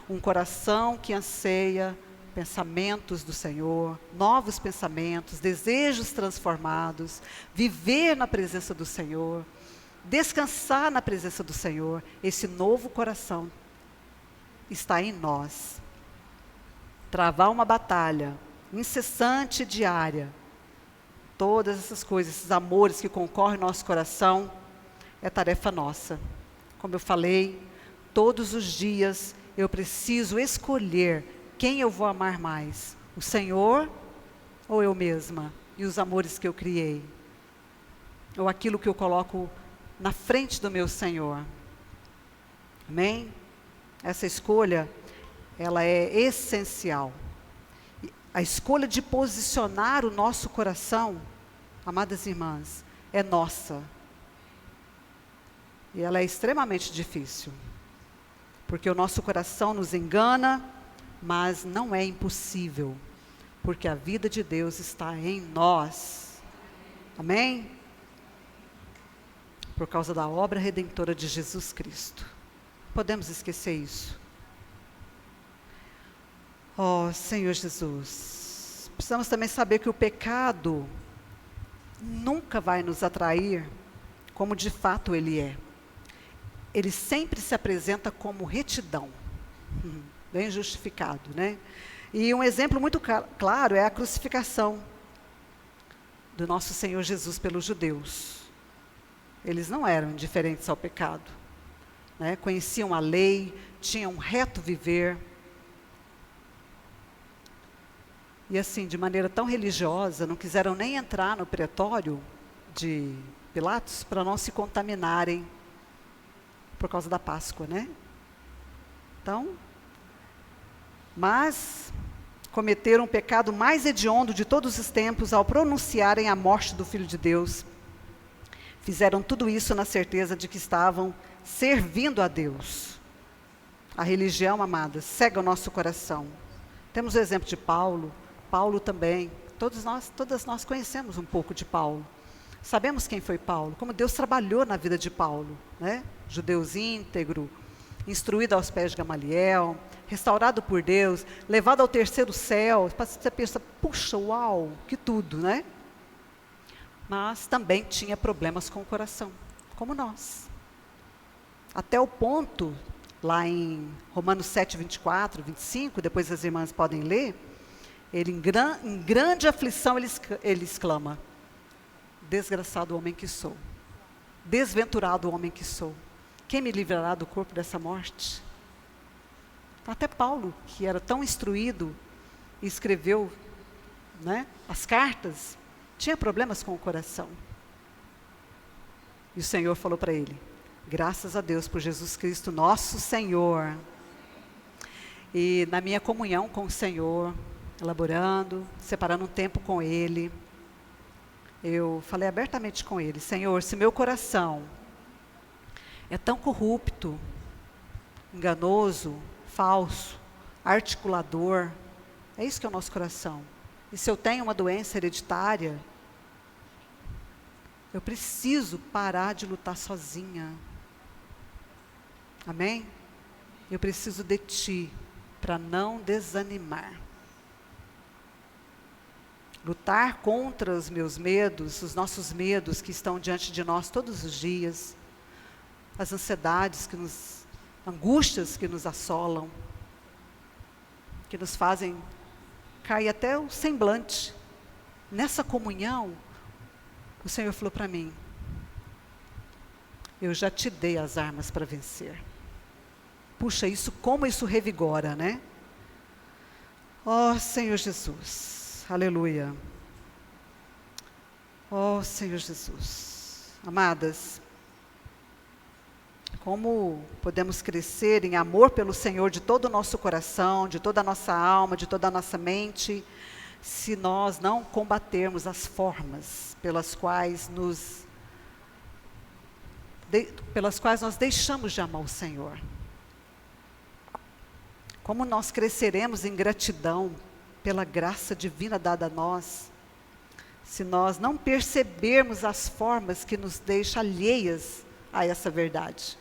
Um coração que anseia pensamentos do Senhor, novos pensamentos, desejos transformados, viver na presença do Senhor, descansar na presença do Senhor. Esse novo coração está em nós. Travar uma batalha incessante e diária, todas essas coisas, esses amores que concorrem no nosso coração, é tarefa nossa. Como eu falei, todos os dias eu preciso escolher quem eu vou amar mais, o Senhor ou eu mesma, e os amores que eu criei, ou aquilo que eu coloco na frente do meu Senhor. Amém? Essa escolha, ela é essencial. A escolha de posicionar o nosso coração, amadas irmãs, é nossa. E ela é extremamente difícil, porque o nosso coração nos engana, mas não é impossível, porque a vida de Deus está em nós. Amém? Por causa da obra redentora de Jesus Cristo. Podemos esquecer isso? Oh, Senhor Jesus, precisamos também saber que o pecado nunca vai nos atrair como de fato ele é. Ele sempre se apresenta como retidão, bem justificado, né? E um exemplo muito claro é a crucificação do nosso Senhor Jesus pelos judeus. Eles não eram indiferentes ao pecado, né? Conheciam a lei, tinham um reto viver. E assim, de maneira tão religiosa, não quiseram nem entrar no pretório de Pilatos para não se contaminarem por causa da Páscoa, né? Então, mas cometeram o pecado mais hediondo de todos os tempos ao pronunciarem a morte do Filho de Deus. Fizeram tudo isso na certeza de que estavam servindo a Deus. A religião, amada, cega o nosso coração. Temos o exemplo de Paulo também. Todas nós conhecemos um pouco de Paulo. Sabemos quem foi Paulo, como Deus trabalhou na vida de Paulo, né? Judeus íntegro, instruído aos pés de Gamaliel, restaurado por Deus, levado ao terceiro céu. Você pensa, puxa, uau, que tudo, né? Mas também tinha problemas com o coração, como nós. Até o ponto, lá em Romanos 7, 24, 25, depois as irmãs podem ler, ele em grande aflição ele exclama: desgraçado homem que sou, desventurado homem que sou, quem me livrará do corpo dessa morte? Até Paulo, que era tão instruído e escreveu, né, as cartas, tinha problemas com o coração. E o Senhor falou para ele: graças a Deus por Jesus Cristo, nosso Senhor. E na minha comunhão com o Senhor, elaborando, separando um tempo com Ele, eu falei abertamente com Ele: Senhor, se meu coração é tão corrupto, enganoso, falso, articulador, é isso que é o nosso coração. E se eu tenho uma doença hereditária, eu preciso parar de lutar sozinha. Amém? Eu preciso de Ti para não desanimar. Lutar contra os meus medos, os nossos medos que estão diante de nós todos os dias, as ansiedades angústias que nos assolam, que nos fazem cair até o semblante. Nessa comunhão, o Senhor falou para mim: eu já te dei as armas para vencer. Puxa, como isso revigora, né? Ó Senhor Jesus, aleluia. Ó Senhor Jesus. Amadas, como podemos crescer em amor pelo Senhor de todo o nosso coração, de toda a nossa alma, de toda a nossa mente, se nós não combatermos as formas pelas quais nós deixamos de amar o Senhor? Como nós cresceremos em gratidão pela graça divina dada a nós, se nós não percebermos as formas que nos deixam alheias a essa verdade?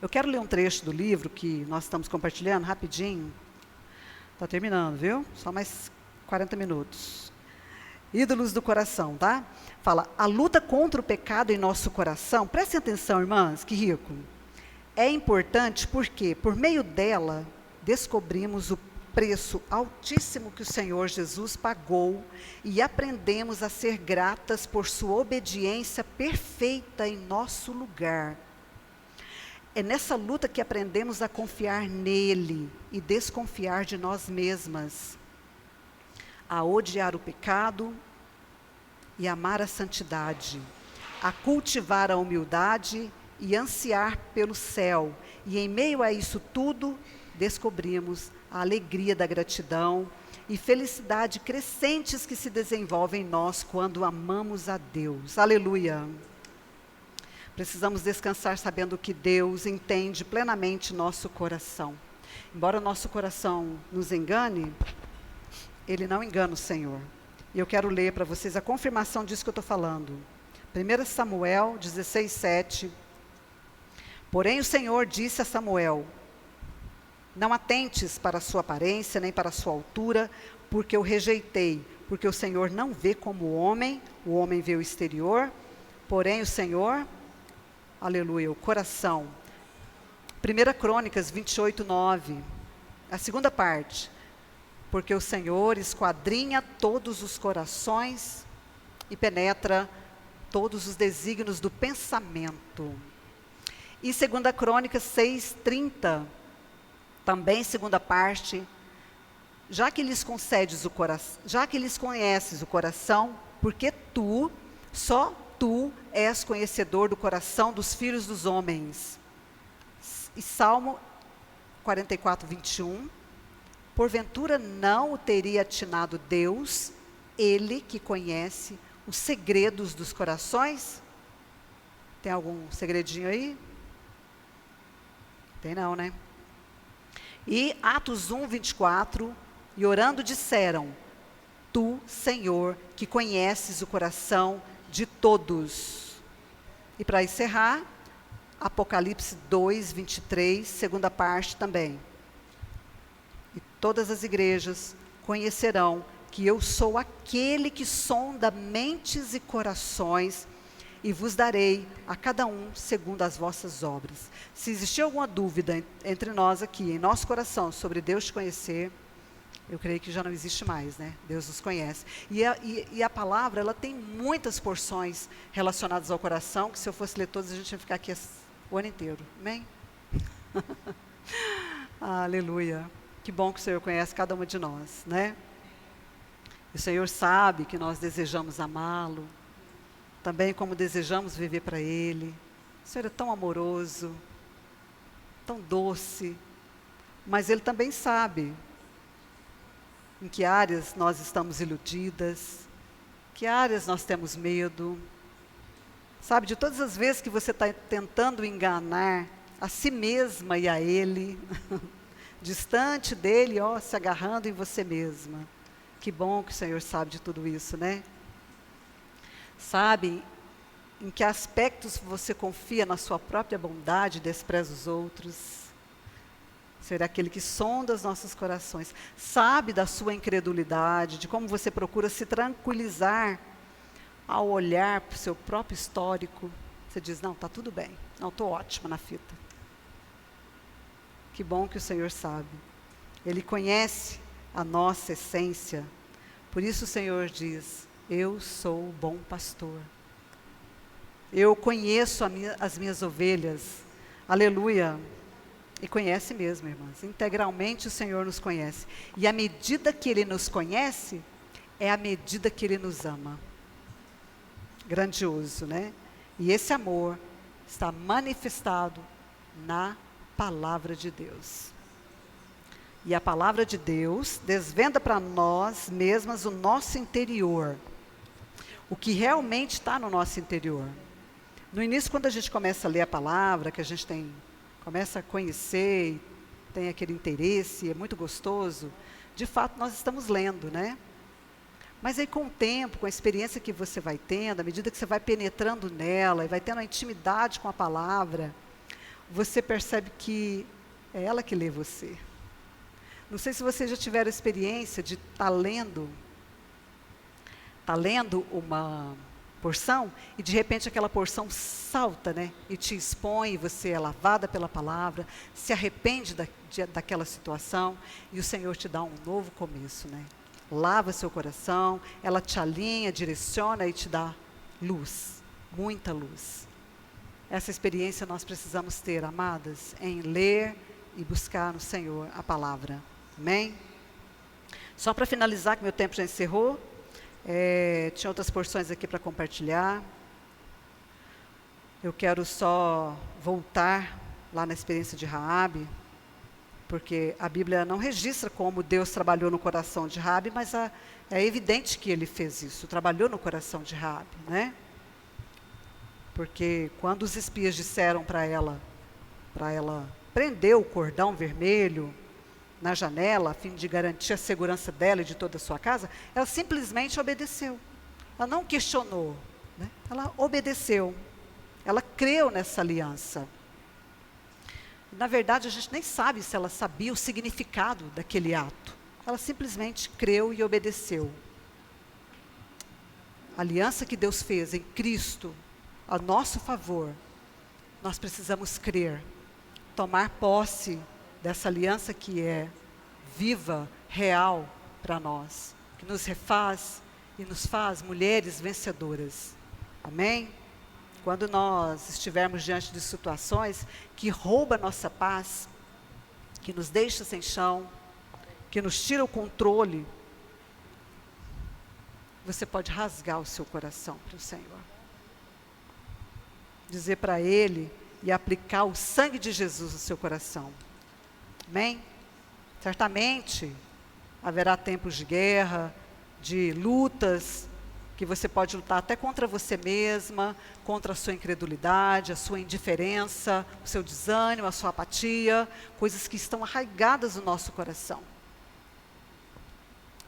Eu quero ler um trecho do livro que nós estamos compartilhando, rapidinho. Está terminando, viu? Só mais 40 minutos. Ídolos do coração, tá? Fala: a luta contra o pecado em nosso coração, prestem atenção, irmãs, que rico. É importante porque, por meio dela, descobrimos o preço altíssimo que o Senhor Jesus pagou e aprendemos a ser gratas por sua obediência perfeita em nosso lugar. É nessa luta que aprendemos a confiar nele e desconfiar de nós mesmas, a odiar o pecado e amar a santidade, a cultivar a humildade e ansiar pelo céu. E em meio a isso tudo, descobrimos a alegria da gratidão e felicidade crescentes que se desenvolvem em nós quando amamos a Deus. Aleluia! Precisamos descansar sabendo que Deus entende plenamente nosso coração. Embora o nosso coração nos engane, Ele não engana o Senhor. E eu quero ler para vocês a confirmação disso que eu estou falando. 1 Samuel 16:7. Porém o Senhor disse a Samuel: não atentes para a sua aparência, nem para a sua altura, porque eu rejeitei, porque o Senhor não vê como o homem vê o exterior, porém o Senhor, aleluia, o coração. 1 Crônicas 28:9, a segunda parte: porque o Senhor esquadrinha todos os corações e penetra todos os desígnios do pensamento. E 2 Crônicas 6:30, também segunda parte: já que lhes concedes o coração, já que lhes conheces o coração, porque só tu és conhecedor do coração dos filhos dos homens. E Salmo 44:21, porventura não o teria atinado Deus, ele que conhece os segredos dos corações? Tem algum segredinho aí? Tem não, né? E Atos 1:24, e orando disseram: tu, Senhor, que conheces o coração de todos. E para encerrar, Apocalipse 2:23, segunda parte também. E todas as igrejas conhecerão que eu sou aquele que sonda mentes e corações, e vos darei a cada um segundo as vossas obras. Se existir alguma dúvida entre nós aqui, em nosso coração, sobre Deus te conhecer, eu creio que já não existe mais, né? Deus nos conhece. E a palavra, ela tem muitas porções relacionadas ao coração, que se eu fosse ler todas, a gente ia ficar aqui o ano inteiro. Amém? Aleluia. Que bom que o Senhor conhece cada uma de nós, né? O Senhor sabe que nós desejamos amá-lo, também como desejamos viver para Ele. O Senhor é tão amoroso, tão doce, mas Ele também sabe em que áreas nós estamos iludidas, que áreas nós temos medo. Sabe, de todas as vezes que você está tentando enganar a si mesma e a Ele, distante dEle, ó, se agarrando em você mesma. Que bom que o Senhor sabe de tudo isso, né? Sabe em que aspectos você confia na sua própria bondade e despreza os outros? Será aquele que sonda os nossos corações. Sabe da sua incredulidade, de como você procura se tranquilizar ao olhar para o seu próprio histórico. Você diz: não, está tudo bem, não, estou ótima na fita. Que bom que o Senhor sabe. Ele conhece a nossa essência. Por isso o Senhor diz: Eu sou o bom pastor. Eu conheço as minhas ovelhas. Aleluia. E conhece mesmo, irmãs. Integralmente o Senhor nos conhece. E à medida que Ele nos conhece, é à medida que Ele nos ama. Grandioso, né? E esse amor está manifestado na palavra de Deus. E a palavra de Deus desvenda para nós mesmas o nosso interior. O que realmente está no nosso interior. No início, quando a gente começa a ler a palavra, que a gente começa a conhecer, e tem aquele interesse, é muito gostoso, de fato nós estamos lendo, né? Mas aí com o tempo, com a experiência que você vai tendo, à medida que você vai penetrando nela, e vai tendo a intimidade com a palavra, você percebe que é ela que lê você. Não sei se vocês já tiveram a experiência de estar lendo uma porção, e de repente aquela porção salta, né? E te expõe, você é lavada pela palavra, se arrepende daquela situação, e o Senhor te dá um novo começo, né? Lava seu coração, ela te alinha, direciona e te dá luz, muita luz. Essa experiência nós precisamos ter, amadas, em ler e buscar no Senhor a palavra. Amém? Só para finalizar, que meu tempo já encerrou, tinha outras porções aqui para compartilhar. Eu quero só voltar lá na experiência de Raabe, porque a Bíblia não registra como Deus trabalhou no coração de Raabe, mas é evidente que ele fez isso, trabalhou no coração de Raabe, né? Porque quando os espias disseram para ela prender o cordão vermelho na janela, a fim de garantir a segurança dela e de toda a sua casa, ela simplesmente obedeceu. Ela não questionou, né? Ela obedeceu. Ela creu nessa aliança. Na verdade, a gente nem sabe se ela sabia o significado daquele ato. Ela simplesmente creu e obedeceu. A aliança que Deus fez em Cristo, a nosso favor, nós precisamos crer, tomar posse dessa aliança que é viva, real para nós, que nos refaz e nos faz mulheres vencedoras. Amém? Quando nós estivermos diante de situações que roubam a nossa paz, que nos deixa sem chão, que nos tira o controle, você pode rasgar o seu coração para o Senhor. Dizer para Ele e aplicar o sangue de Jesus no seu coração. Amém? Certamente haverá tempos de guerra, de lutas, que você pode lutar até contra você mesma, contra a sua incredulidade, a sua indiferença, o seu desânimo, a sua apatia, coisas que estão arraigadas no nosso coração.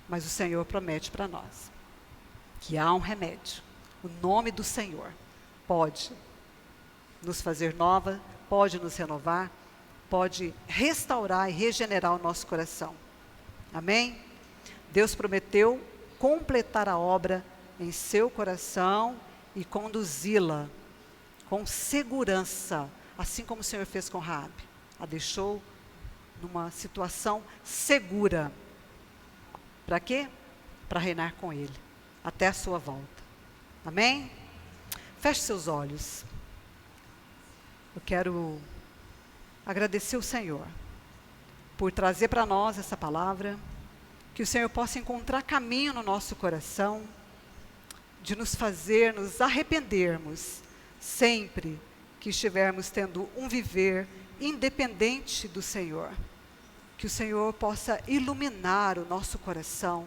Mas o Senhor promete para nós que há um remédio. O nome do Senhor pode nos fazer nova, pode nos renovar, pode restaurar e regenerar o nosso coração. Amém? Deus prometeu completar a obra em seu coração e conduzi-la com segurança, assim como o Senhor fez com Raabe. A deixou numa situação segura. Para quê? Para reinar com Ele, até a sua volta. Amém? Feche seus olhos. Eu quero agradecer o Senhor por trazer para nós essa palavra, que o Senhor possa encontrar caminho no nosso coração, de nos fazer nos arrependermos sempre que estivermos tendo um viver independente do Senhor. Que o Senhor possa iluminar o nosso coração,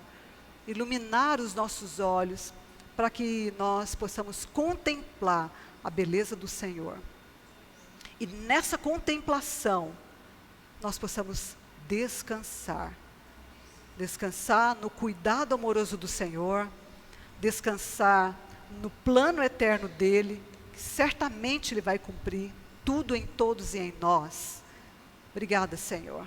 iluminar os nossos olhos, para que nós possamos contemplar a beleza do Senhor. E nessa contemplação, nós possamos descansar. Descansar no cuidado amoroso do Senhor, descansar no plano eterno dEle, que certamente Ele vai cumprir tudo em todos e em nós. Obrigada, Senhor.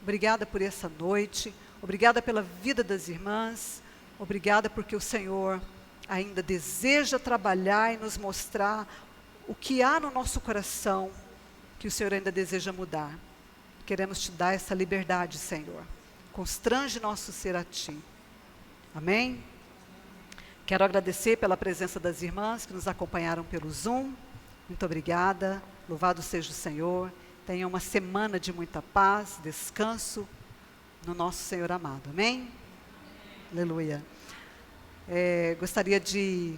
Obrigada por essa noite, obrigada pela vida das irmãs, obrigada porque o Senhor ainda deseja trabalhar e nos mostrar o que há no nosso coração, que o Senhor ainda deseja mudar. Queremos te dar essa liberdade, Senhor. Constrange nosso ser a Ti. Amém? Quero agradecer pela presença das irmãs que nos acompanharam pelo Zoom. Muito obrigada. Louvado seja o Senhor. Tenha uma semana de muita paz, descanso no nosso Senhor amado. Amém? Aleluia. Gostaria de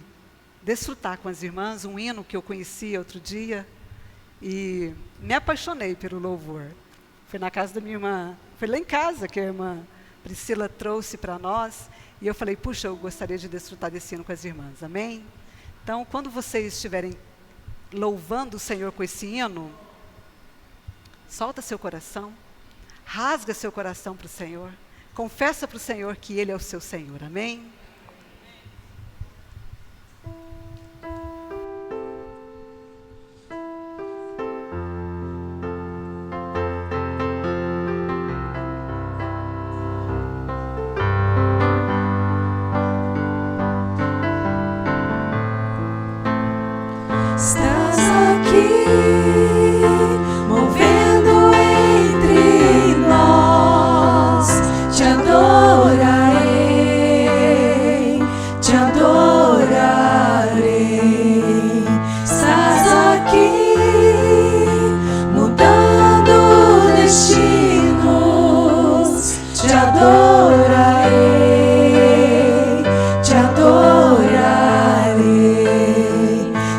desfrutar com as irmãs um hino que eu conheci outro dia e me apaixonei pelo louvor. Foi na casa da minha irmã, foi lá em casa que a irmã Priscila trouxe para nós, e eu falei, puxa, eu gostaria de desfrutar desse hino com as irmãs, amém? Então, quando vocês estiverem louvando o Senhor com esse hino, solta seu coração, rasga seu coração para o Senhor, confessa para o Senhor que Ele é o seu Senhor, amém? Estás aqui, movendo entre nós. Te adorarei, te adorarei. Estás aqui, mudando destinos. Te adorarei, te adorarei.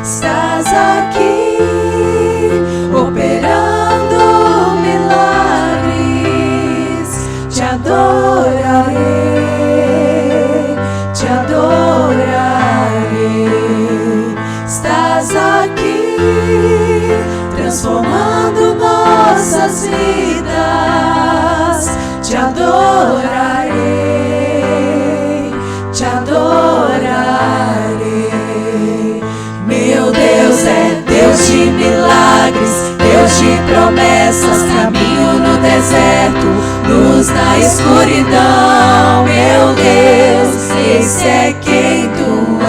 Estás aqui, operando milagres. Te adorarei, te adorarei. Estás aqui, transformando nossas vidas. Te adorarei, te adorarei. Meu Deus é Deus de milagres, Deus de promessas, caminho no deserto, luz na escuridão. Meu Deus, esse é quem tu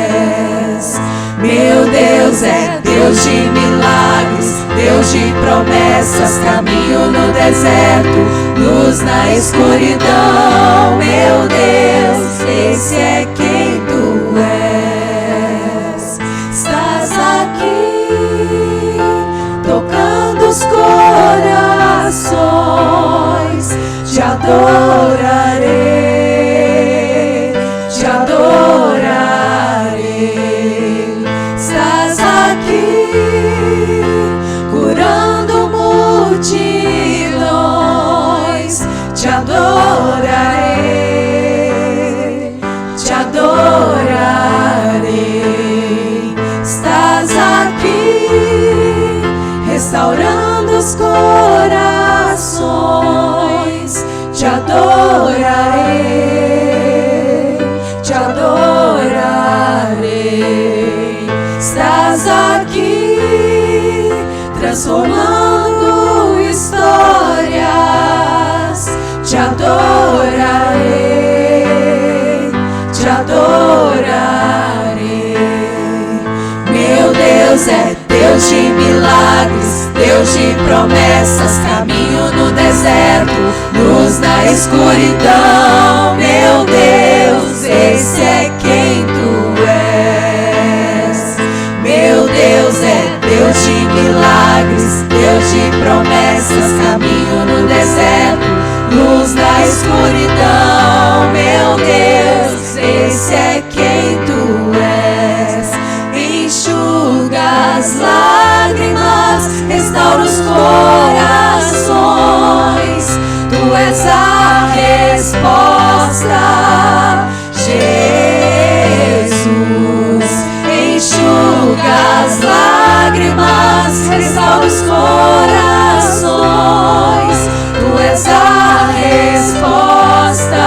és. Meu Deus é Deus de milagres, Deus de promessas, caminho no deserto, luz na escuridão. Meu Deus, esse é quem tu és. Estás aqui, tocando os corações. Te adorarei, te adorarei. Estás aqui, curando multidões. Te adorarei, te adorarei. Estás aqui, restaurando os corações. Te adorarei, te adorarei. Estás aqui, transformando histórias. Te adorarei, te adorarei. Meu Deus é Deus de milagres, Deus de promessas, caminho no deserto, luz na escuridão. Meu Deus, esse é quem tu és. Meu Deus é Deus de milagres, Deus de promessas, caminho no deserto, luz na escuridão. Meu Deus, esse é quem tu és. Enxuga as lágrimas, restaura os corações. Tu és a resposta, Jesus. Enxuga as lágrimas, restaura os corações. Tu és a resposta,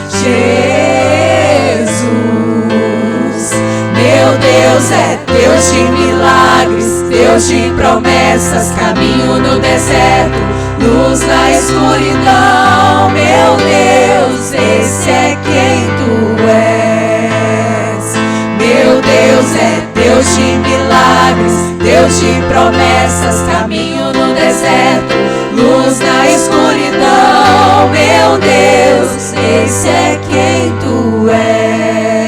Jesus. Meu Deus é Deus de milagres, Deus de promessas, caminho no deserto, luz na escuridão. Meu Deus, esse é quem tu és. Meu Deus é Deus de milagres, Deus de promessas, caminho no deserto, luz na escuridão. Meu Deus, esse é quem tu és.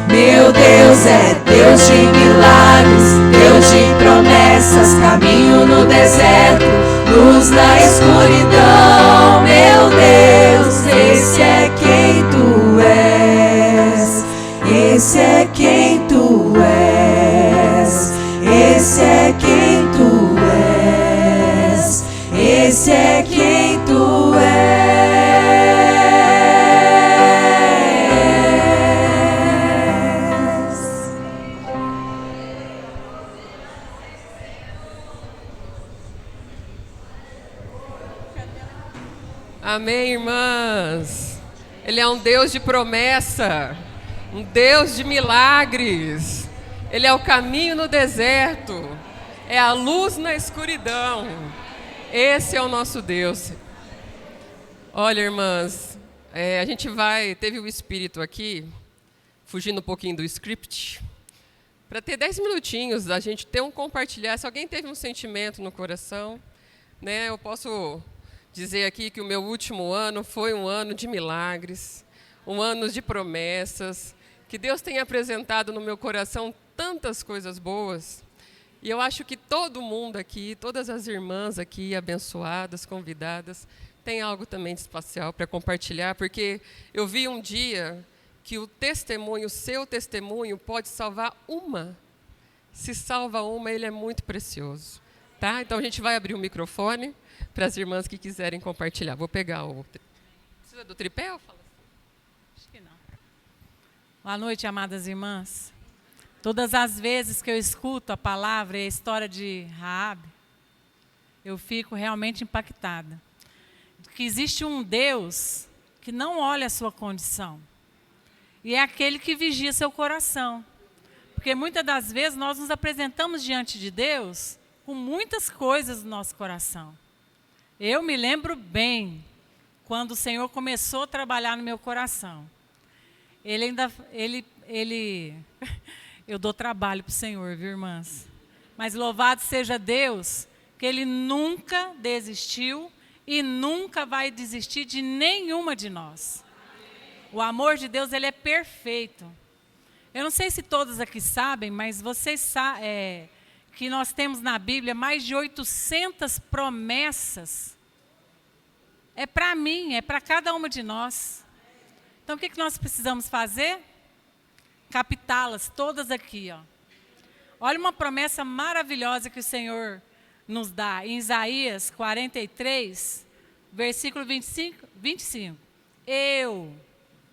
Meu Deus é Deus de milagres, Deus de promessas, caminho no deserto, luz na escuridão. Meu Deus, esse é quem tu és, esse é quem tu és, esse é quem tu és, esse é quem tu és. Amém, irmãs. Ele é um Deus de promessa, um Deus de milagres. Ele é o caminho no deserto, é a luz na escuridão. Esse é o nosso Deus. Olha, irmãs, a gente teve o Espírito aqui, fugindo um pouquinho do script, para ter 10 minutinhos, a gente ter compartilhar. Se alguém teve um sentimento no coração, né, eu posso dizer aqui que o meu último ano foi um ano de milagres, um ano de promessas, que Deus tem apresentado no meu coração tantas coisas boas. E eu acho que todo mundo aqui, todas as irmãs aqui, abençoadas, convidadas, tem algo também de especial para compartilhar, porque eu vi um dia que o seu testemunho pode salvar uma. Se salva uma, ele é muito precioso. Tá? Então a gente vai abrir o microfone para as irmãs que quiserem compartilhar. Vou pegar o... Precisa do tripé ou fala assim? Acho que não. Boa noite, amadas irmãs. Todas as vezes que eu escuto a palavra e a história de Raabe, eu fico realmente impactada. Que existe um Deus que não olha a sua condição. E é aquele que vigia seu coração. Porque muitas das vezes nós nos apresentamos diante de Deus com muitas coisas no nosso coração. Eu me lembro bem quando o Senhor começou a trabalhar no meu coração. Eu dou trabalho para o Senhor, viu, irmãs? Mas louvado seja Deus, que Ele nunca desistiu e nunca vai desistir de nenhuma de nós. O amor de Deus, ele é perfeito. Eu não sei se todos aqui sabem, mas vocês sabem que nós temos na Bíblia mais de 800 promessas. É para mim, é para cada uma de nós. Então, o que nós precisamos fazer? Captá-las todas aqui, ó. Olha uma promessa maravilhosa que o Senhor nos dá. Em Isaías 43, versículo 25.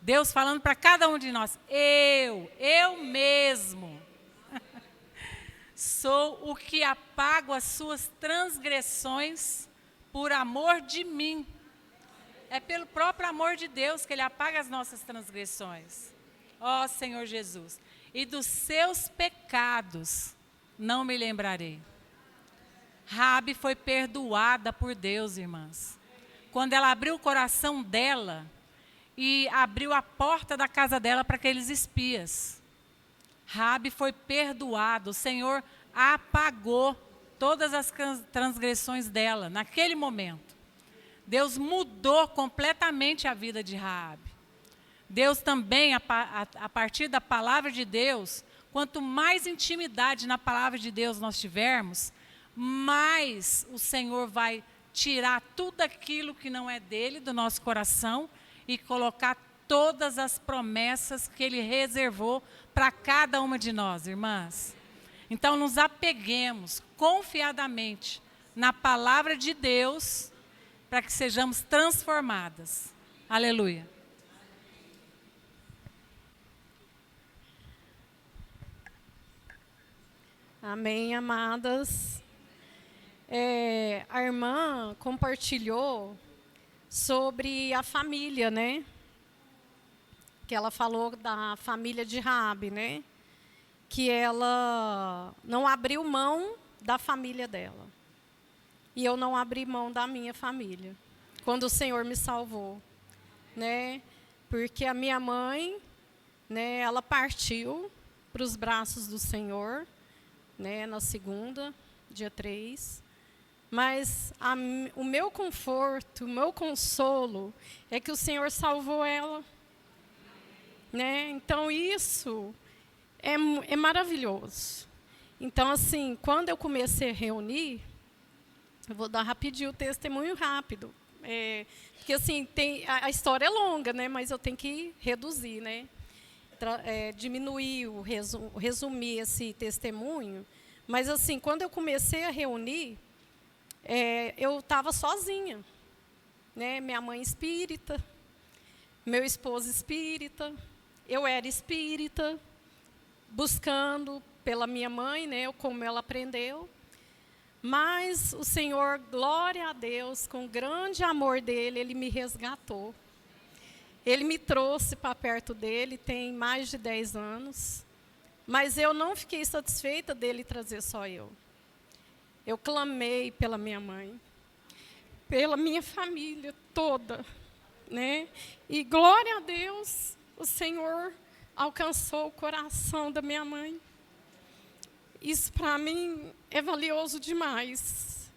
Deus falando para cada um de nós. Eu mesmo, sou o que apago as suas transgressões por amor de mim. É pelo próprio amor de Deus que Ele apaga as nossas transgressões. Ó Senhor Jesus. E dos seus pecados não me lembrarei. Raabe foi perdoada por Deus, irmãs. Quando ela abriu o coração dela e abriu a porta da casa dela para aqueles espias. Raabe foi perdoada. O Senhor apagou todas as transgressões dela naquele momento. Deus mudou completamente a vida de Raabe. Deus também, a partir da palavra de Deus, quanto mais intimidade na palavra de Deus nós tivermos, mais o Senhor vai tirar tudo aquilo que não é dele, do nosso coração, e colocar todas as promessas que Ele reservou para cada uma de nós, irmãs. Então, nos apeguemos confiadamente na palavra de Deus, para que sejamos transformadas. Aleluia. Amém, amadas. A irmã compartilhou sobre a família, né? Que ela falou da família de Raabe, né? Que ela não abriu mão da família dela. E eu não abri mão da minha família, quando o Senhor me salvou, né? Porque a minha mãe, né, ela partiu para os braços do Senhor, né, na segunda, dia 3. Mas o meu conforto, o meu consolo é que o Senhor salvou ela. Né? Então, isso é maravilhoso. Então, assim, quando eu comecei a reunir, eu vou dar rapidinho o testemunho rápido. Porque, assim, a história é longa, né? Mas eu tenho que reduzir, né? Diminuir, resumir esse testemunho. Mas, assim, quando eu comecei a reunir, eu estava sozinha. Né? Minha mãe espírita, meu esposo espírita, eu era espírita, buscando pela minha mãe, né? Como ela aprendeu. Mas o Senhor, glória a Deus, com o grande amor dele, ele me resgatou. Ele me trouxe para perto dele, tem mais de 10 anos. Mas eu não fiquei satisfeita dele trazer só eu. Eu clamei pela minha mãe, pela minha família toda, né? E glória a Deus, o Senhor alcançou o coração da minha mãe. Isso para mim é valioso demais.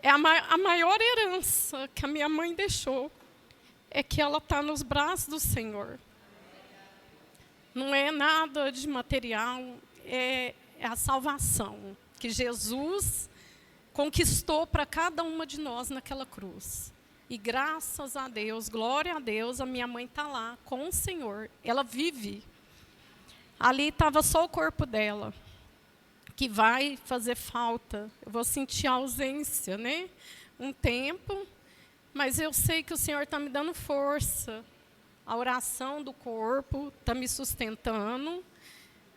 A maior herança que a minha mãe deixou é que ela está nos braços do Senhor. Não é nada de material, é a salvação que Jesus conquistou para cada uma de nós naquela cruz. E graças a Deus, glória a Deus, a minha mãe está lá com o Senhor. Ela vive. Ali estava só o corpo dela, que vai fazer falta. Eu vou sentir a ausência, né? Um tempo, mas eu sei que o Senhor está me dando força. A oração do corpo está me sustentando.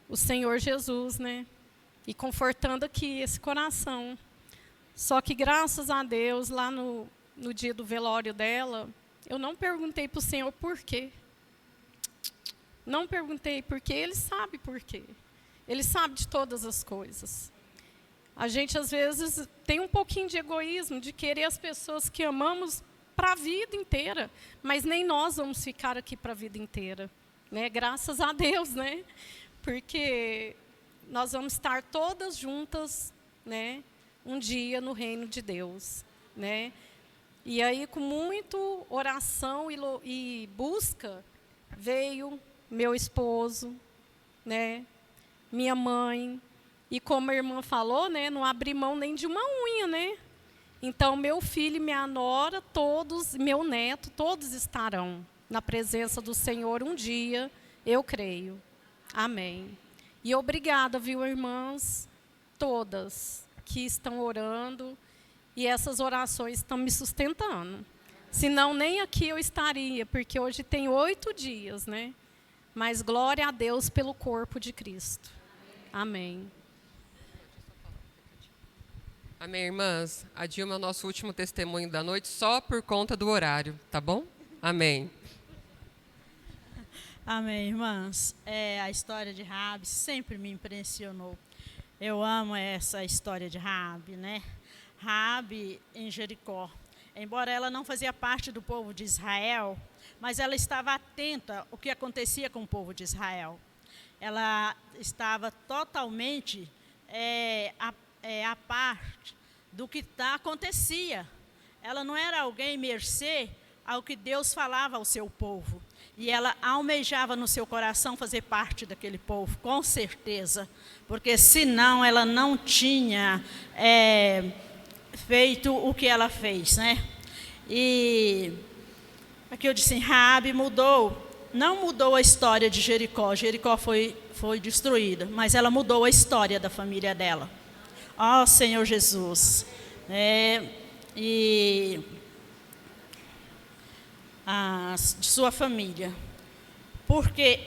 O Senhor Jesus, né? E confortando aqui esse coração. Só que, graças a Deus, lá no dia do velório dela, eu não perguntei para o Senhor por quê. Não perguntei por quê, Ele sabe por quê. Ele sabe de todas as coisas. A gente, às vezes, tem um pouquinho de egoísmo, de querer as pessoas que amamos para a vida inteira, mas nem nós vamos ficar aqui para a vida inteira, né? Graças a Deus, né? Porque nós vamos estar todas juntas, né? Um dia no reino de Deus, né? E aí, com muito oração e busca, veio meu esposo, né? Minha mãe, e como a irmã falou, né? Não abri mão nem de uma unha, né? Então, meu filho e minha nora, todos, meu neto, todos estarão na presença do Senhor um dia, eu creio. Amém. E obrigada, viu, irmãs, todas que estão orando, e essas orações estão me sustentando. Senão, nem aqui eu estaria, porque hoje tem 8 dias, né? Mas glória a Deus pelo corpo de Cristo. Amém. Amém, irmãs. A Dilma é o nosso último testemunho da noite, só por conta do horário, tá bom? Amém. Amém, irmãs. A história de Raabe sempre me impressionou. Eu amo essa história de Raabe, né? Raabe em Jericó. Embora ela não fazia parte do povo de Israel, mas ela estava atenta ao que acontecia com o povo de Israel. Ela estava totalmente a parte do que acontecia. Ela não era alguém mercê ao que Deus falava ao seu povo. E ela almejava no seu coração fazer parte daquele povo, com certeza. Porque senão ela não tinha feito o que ela fez, né? E aqui eu disse, Raabe não mudou a história de Jericó. Jericó foi destruída, mas ela mudou a história da família dela. Ó Senhor Jesus. E de sua família. Porque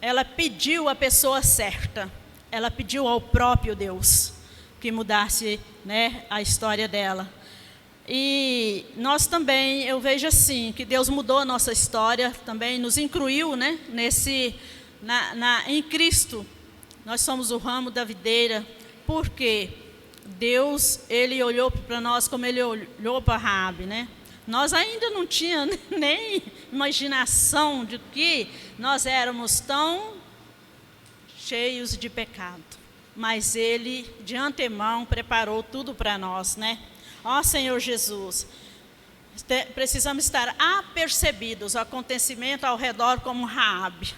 ela pediu a pessoa certa. Ela pediu ao próprio Deus que mudasse, né, a história dela. E nós também, eu vejo assim, que Deus mudou a nossa história, também nos incluiu, né, em Cristo. Nós somos o ramo da videira, porque Deus, Ele olhou para nós como Ele olhou para Raabe, né? Nós ainda não tínhamos nem imaginação de que nós éramos tão cheios de pecado. Mas Ele, de antemão, preparou tudo para nós, né? Ó Senhor Jesus, precisamos estar apercebidos ao acontecimento ao redor como Raabe.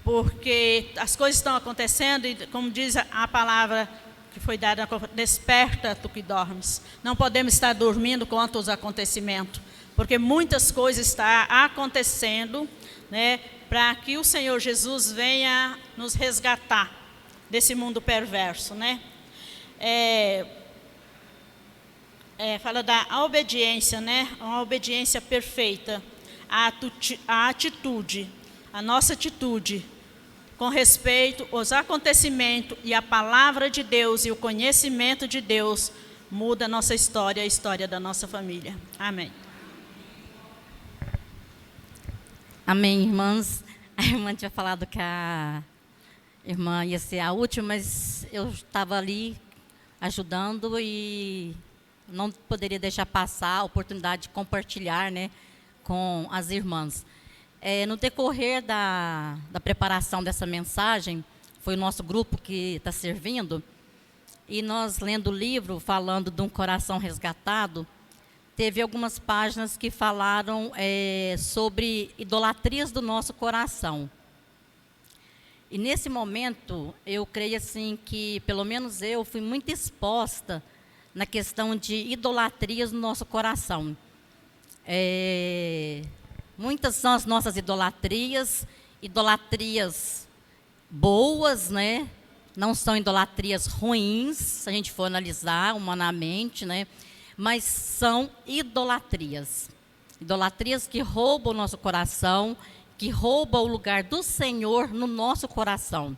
porque as coisas estão acontecendo e, como diz a palavra que foi dada, desperta tu que dormes. Não podemos estar dormindo quanto aos acontecimentos, porque muitas coisas estão acontecendo, né, para que o Senhor Jesus venha nos resgatar desse mundo perverso, né? Fala da obediência, né? Uma obediência perfeita, a atitude, a nossa atitude com respeito aos acontecimentos e a palavra de Deus e o conhecimento de Deus muda a nossa história, a história da nossa família. Amém. Amém, irmãs. A irmã tinha falado que a irmã ia ser a última, mas eu estava ali ajudando e não poderia deixar passar a oportunidade de compartilhar, né, com as irmãs. No decorrer da preparação dessa mensagem, foi o nosso grupo que está servindo, e nós lendo o livro, falando de um coração resgatado, teve algumas páginas que falaram sobre idolatrias do nosso coração. E nesse momento, eu creio assim que, pelo menos eu, fui muito exposta na questão de idolatrias no nosso coração. Muitas são as nossas idolatrias boas, né? Não são idolatrias ruins, se a gente for analisar humanamente, né? Mas são idolatrias. Idolatrias que roubam o nosso coração, que roubam o lugar do Senhor no nosso coração.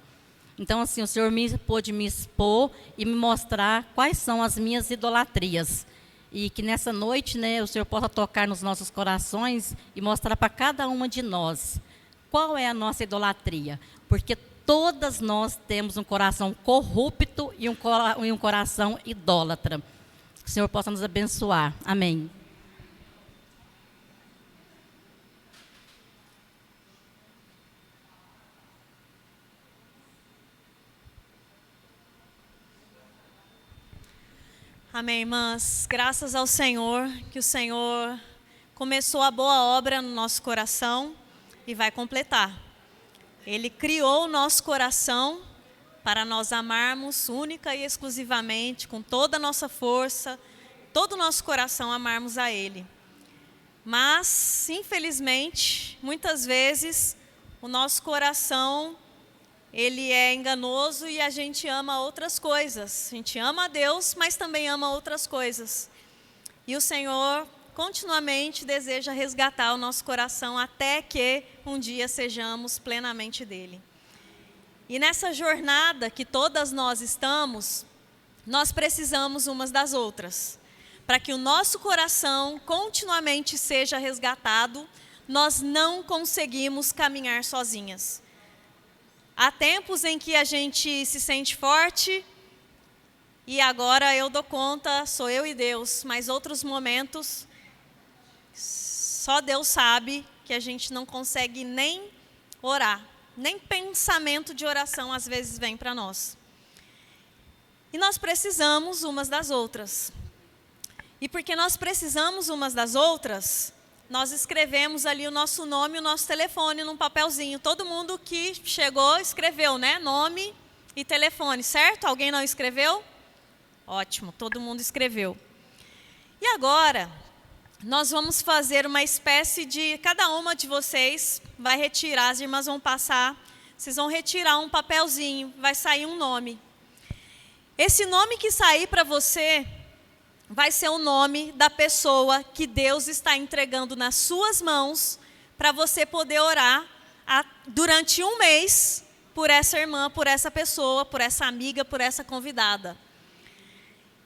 Então, assim, o Senhor pôde me expor e me mostrar quais são as minhas idolatrias. E que nessa noite, né, o Senhor possa tocar nos nossos corações e mostrar para cada uma de nós qual é a nossa idolatria. Porque todas nós temos um coração corrupto e um coração idólatra. Que o Senhor possa nos abençoar. Amém. Amém, irmãs. Graças ao Senhor, que o Senhor começou a boa obra no nosso coração e vai completar. Ele criou o nosso coração para nós amarmos única e exclusivamente, com toda a nossa força, todo o nosso coração amarmos a Ele. Mas, infelizmente, muitas vezes, o nosso coração, ele é enganoso e a gente ama outras coisas. A gente ama a Deus, mas também ama outras coisas. E o Senhor continuamente deseja resgatar o nosso coração até que um dia sejamos plenamente dele. E nessa jornada que todas nós estamos, nós precisamos umas das outras. Para que o nosso coração continuamente seja resgatado, nós não conseguimos caminhar sozinhas. Há tempos em que a gente se sente forte e agora eu dou conta, sou eu e Deus. Mas outros momentos, só Deus sabe que a gente não consegue nem orar. Nem pensamento de oração às vezes vem para nós. E nós precisamos umas das outras. E porque nós precisamos umas das outras, nós escrevemos ali o nosso nome e o nosso telefone num papelzinho. Todo mundo que chegou escreveu, né? Nome e telefone, certo? Alguém não escreveu? Ótimo, todo mundo escreveu. E agora, nós vamos fazer uma espécie de... Cada uma de vocês vai retirar, as irmãs vão passar, vocês vão retirar um papelzinho, vai sair um nome. Esse nome que sair para você vai ser o nome da pessoa que Deus está entregando nas suas mãos para você poder orar durante um mês por essa irmã, por essa pessoa, por essa amiga, por essa convidada.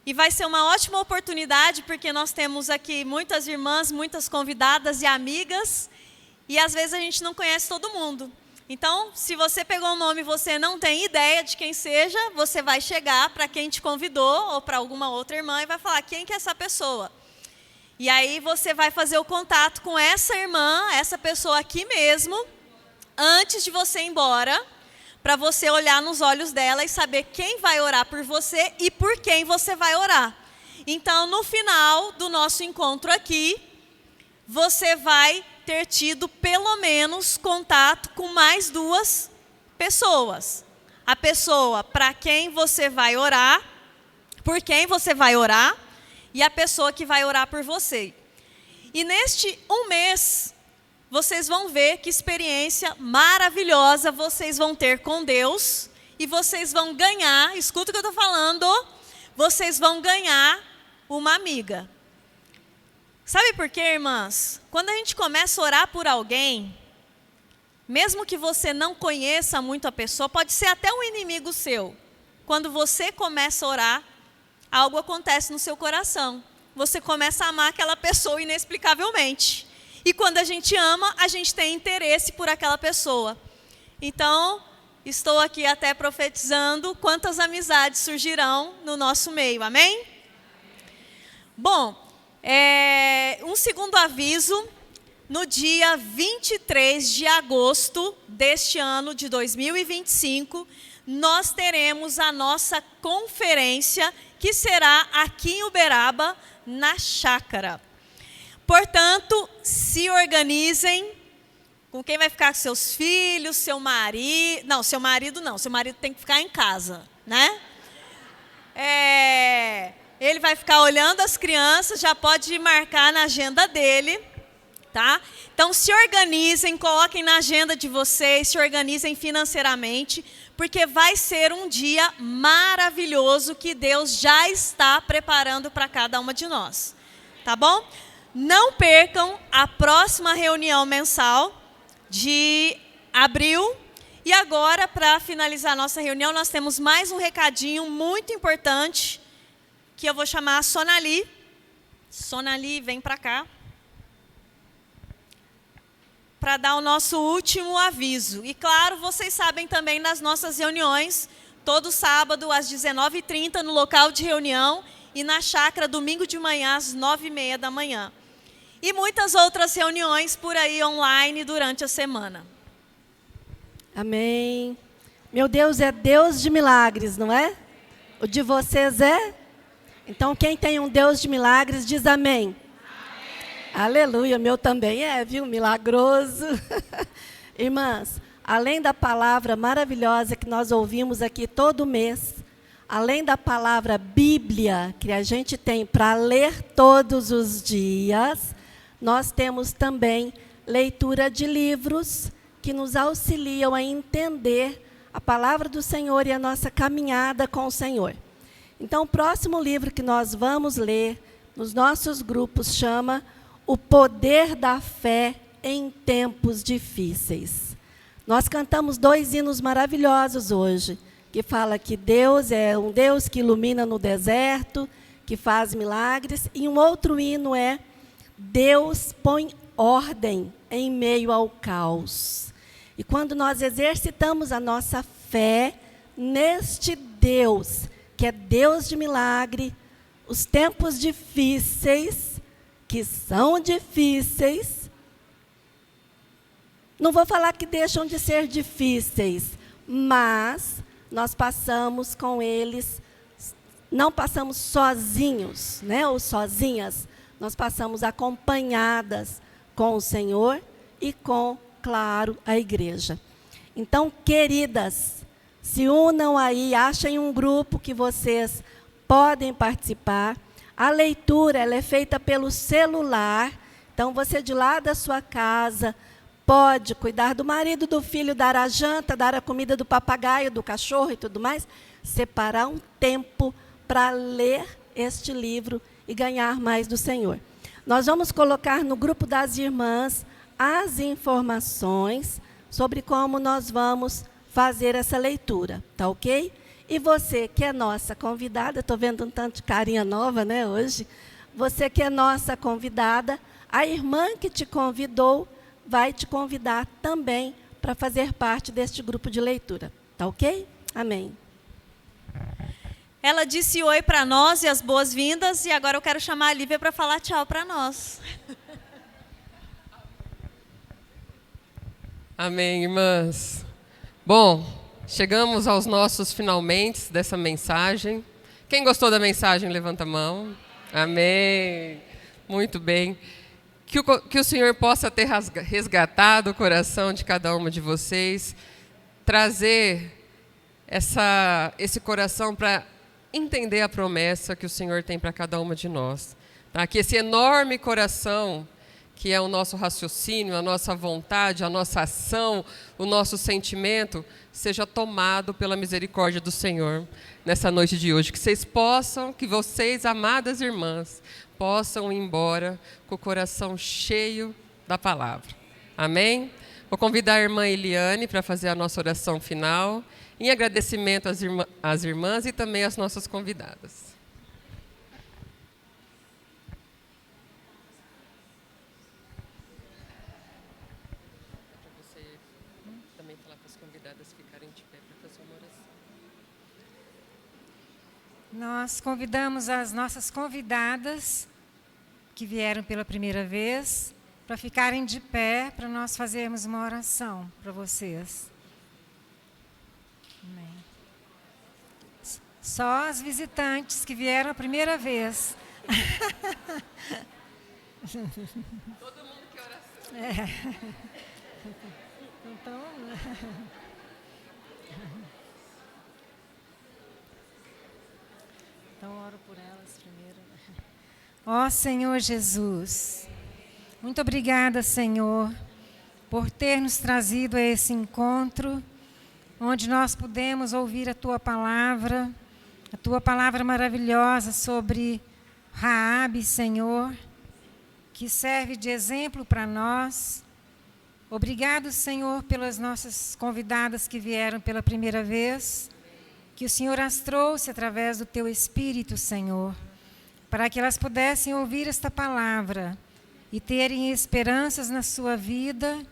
E vai ser uma ótima oportunidade, porque nós temos aqui muitas irmãs, muitas convidadas e amigas, e às vezes a gente não conhece todo mundo. Então, se você pegou um nome e você não tem ideia de quem seja, você vai chegar para quem te convidou ou para alguma outra irmã e vai falar, quem que é essa pessoa? E aí você vai fazer o contato com essa irmã, essa pessoa aqui mesmo, antes de você ir embora, para você olhar nos olhos dela e saber quem vai orar por você e por quem você vai orar. Então, no final do nosso encontro aqui, você vai ter tido pelo menos contato com mais duas pessoas. A pessoa para quem você vai orar, por quem você vai orar, e a pessoa que vai orar por você. E neste um mês, vocês vão ver que experiência maravilhosa vocês vão ter com Deus, e vocês vão ganhar, escuta o que eu estou falando, vocês vão ganhar uma amiga. Sabe por quê, irmãs? Quando a gente começa a orar por alguém, mesmo que você não conheça muito a pessoa, pode ser até um inimigo seu. Quando você começa a orar, algo acontece no seu coração. Você começa a amar aquela pessoa inexplicavelmente. E quando a gente ama, a gente tem interesse por aquela pessoa. Então, estou aqui até profetizando quantas amizades surgirão no nosso meio. Amém? Bom, um segundo aviso. No dia 23 de agosto deste ano de 2025, nós teremos a nossa conferência, que será aqui em Uberaba, na chácara. Portanto, se organizem. Com quem vai ficar com seus filhos, seu marido... Não, seu marido tem que ficar em casa, né? Ele vai ficar olhando as crianças, já pode marcar na agenda dele. Tá? Então, se organizem, coloquem na agenda de vocês, se organizem financeiramente, porque vai ser um dia maravilhoso que Deus já está preparando para cada uma de nós. Tá bom? Não percam a próxima reunião mensal de abril. E agora, para finalizar a nossa reunião, nós temos mais um recadinho muito importante, que eu vou chamar a Sonali. Sonali, vem para cá. Para dar o nosso último aviso. E claro, vocês sabem também nas nossas reuniões, todo sábado às 19h30 no local de reunião e na chácara domingo de manhã às 9h30 da manhã. E muitas outras reuniões por aí online durante a semana. Amém. Meu Deus é Deus de milagres, não é? O de vocês é? Então quem tem um Deus de milagres diz amém. Aleluia, meu também é, viu? Milagroso. Irmãs, além da palavra maravilhosa que nós ouvimos aqui todo mês, além da palavra Bíblia, que a gente tem para ler todos os dias, nós temos também leitura de livros que nos auxiliam a entender a palavra do Senhor e a nossa caminhada com o Senhor. Então, o próximo livro que nós vamos ler nos nossos grupos chama O Poder da Fé em Tempos Difíceis. Nós cantamos 2 hinos maravilhosos hoje, que fala que Deus é um Deus que ilumina no deserto, que faz milagres, e um outro hino é Deus põe ordem em meio ao caos. E quando nós exercitamos a nossa fé neste Deus, que é Deus de milagre, os tempos difíceis, que são difíceis, não vou falar que deixam de ser difíceis, mas nós passamos com eles, não passamos sozinhos, né, ou sozinhas, nós passamos acompanhadas com o Senhor e com, claro, a igreja. Então, queridas, se unam aí, achem um grupo que vocês podem participar. A leitura ela é feita pelo celular, então você de lá da sua casa pode cuidar do marido, do filho, dar a janta, dar a comida do papagaio, do cachorro e tudo mais, separar um tempo para ler este livro e ganhar mais do Senhor. Nós vamos colocar no grupo das irmãs as informações sobre como nós vamos fazer essa leitura, tá ok? E você que é nossa convidada, estou vendo um tanto de carinha nova, né, hoje. Você que é nossa convidada, a irmã que te convidou vai te convidar também para fazer parte deste grupo de leitura, tá ok? Amém. Ela disse oi para nós e as boas-vindas, e agora eu quero chamar a Lívia para falar tchau para nós. Amém, irmãs. Bom, chegamos aos nossos finalmente dessa mensagem. Quem gostou da mensagem, levanta a mão. Amém. Muito bem. Que o Senhor possa ter resgatado o coração de cada uma de vocês, trazer esse coração para entender a promessa que o Senhor tem para cada uma de nós. Tá? Que esse enorme coração, que é o nosso raciocínio, a nossa vontade, a nossa ação, o nosso sentimento, seja tomado pela misericórdia do Senhor nessa noite de hoje. Que vocês, amadas irmãs, possam ir embora com o coração cheio da palavra. Amém? Vou convidar a irmã Eliane para fazer a nossa oração final, em agradecimento às irmãs e também às nossas convidadas. Nós convidamos as nossas convidadas que vieram pela primeira vez para ficarem de pé para nós fazermos uma oração para vocês. Amém. Só as visitantes que vieram a primeira vez. Todo mundo quer oração. É. Então... Então, oro por elas primeiro. Ó Senhor Jesus, muito obrigada, Senhor, por ter nos trazido a esse encontro, onde nós pudemos ouvir a Tua palavra maravilhosa sobre Raabe, Senhor, que serve de exemplo para nós. Obrigado, Senhor, pelas nossas convidadas que vieram pela primeira vez, que o Senhor as trouxe através do Teu Espírito, Senhor, para que elas pudessem ouvir esta palavra e terem esperanças na sua vida,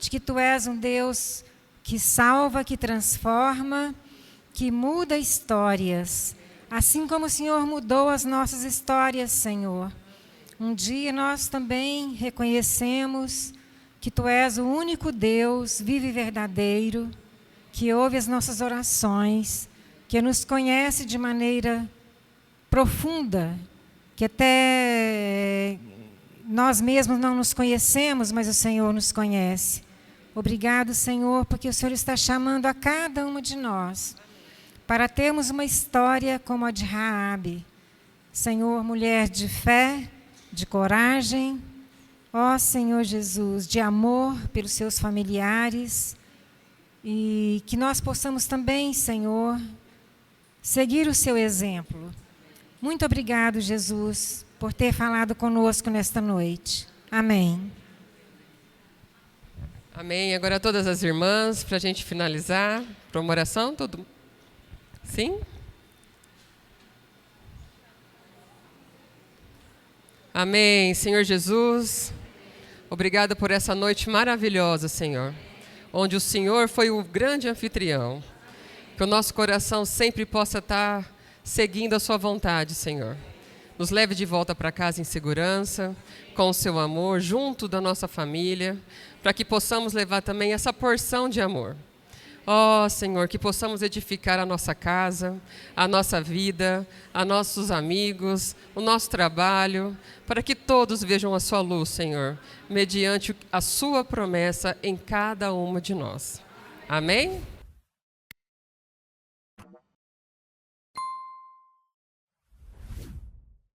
de que Tu és um Deus que salva, que transforma, que muda histórias, assim como o Senhor mudou as nossas histórias, Senhor. Um dia nós também reconhecemos que Tu és o único Deus vivo e verdadeiro, que ouve as nossas orações, que nos conhece de maneira profunda, que até nós mesmos não nos conhecemos, mas o Senhor nos conhece. Obrigado, Senhor, porque o Senhor está chamando a cada uma de nós para termos uma história como a de Raabe. Senhor, mulher de fé, de coragem, ó Senhor Jesus, de amor pelos seus familiares, e que nós possamos também, Senhor, seguir o seu exemplo. Muito obrigado, Jesus, por ter falado conosco nesta noite. Amém. Amém. Agora todas as irmãs, para a gente finalizar, para uma oração, tudo. Sim? Amém. Senhor Jesus, obrigada por essa noite maravilhosa, Senhor, onde o Senhor foi o grande anfitrião. Que o nosso coração sempre possa estar seguindo a sua vontade, Senhor. Nos leve de volta para casa em segurança, com o seu amor, junto da nossa família, para que possamos levar também essa porção de amor. Ó, Senhor, que possamos edificar a nossa casa, a nossa vida, a nossos amigos, o nosso trabalho, para que todos vejam a sua luz, Senhor, mediante a sua promessa em cada uma de nós. Amém?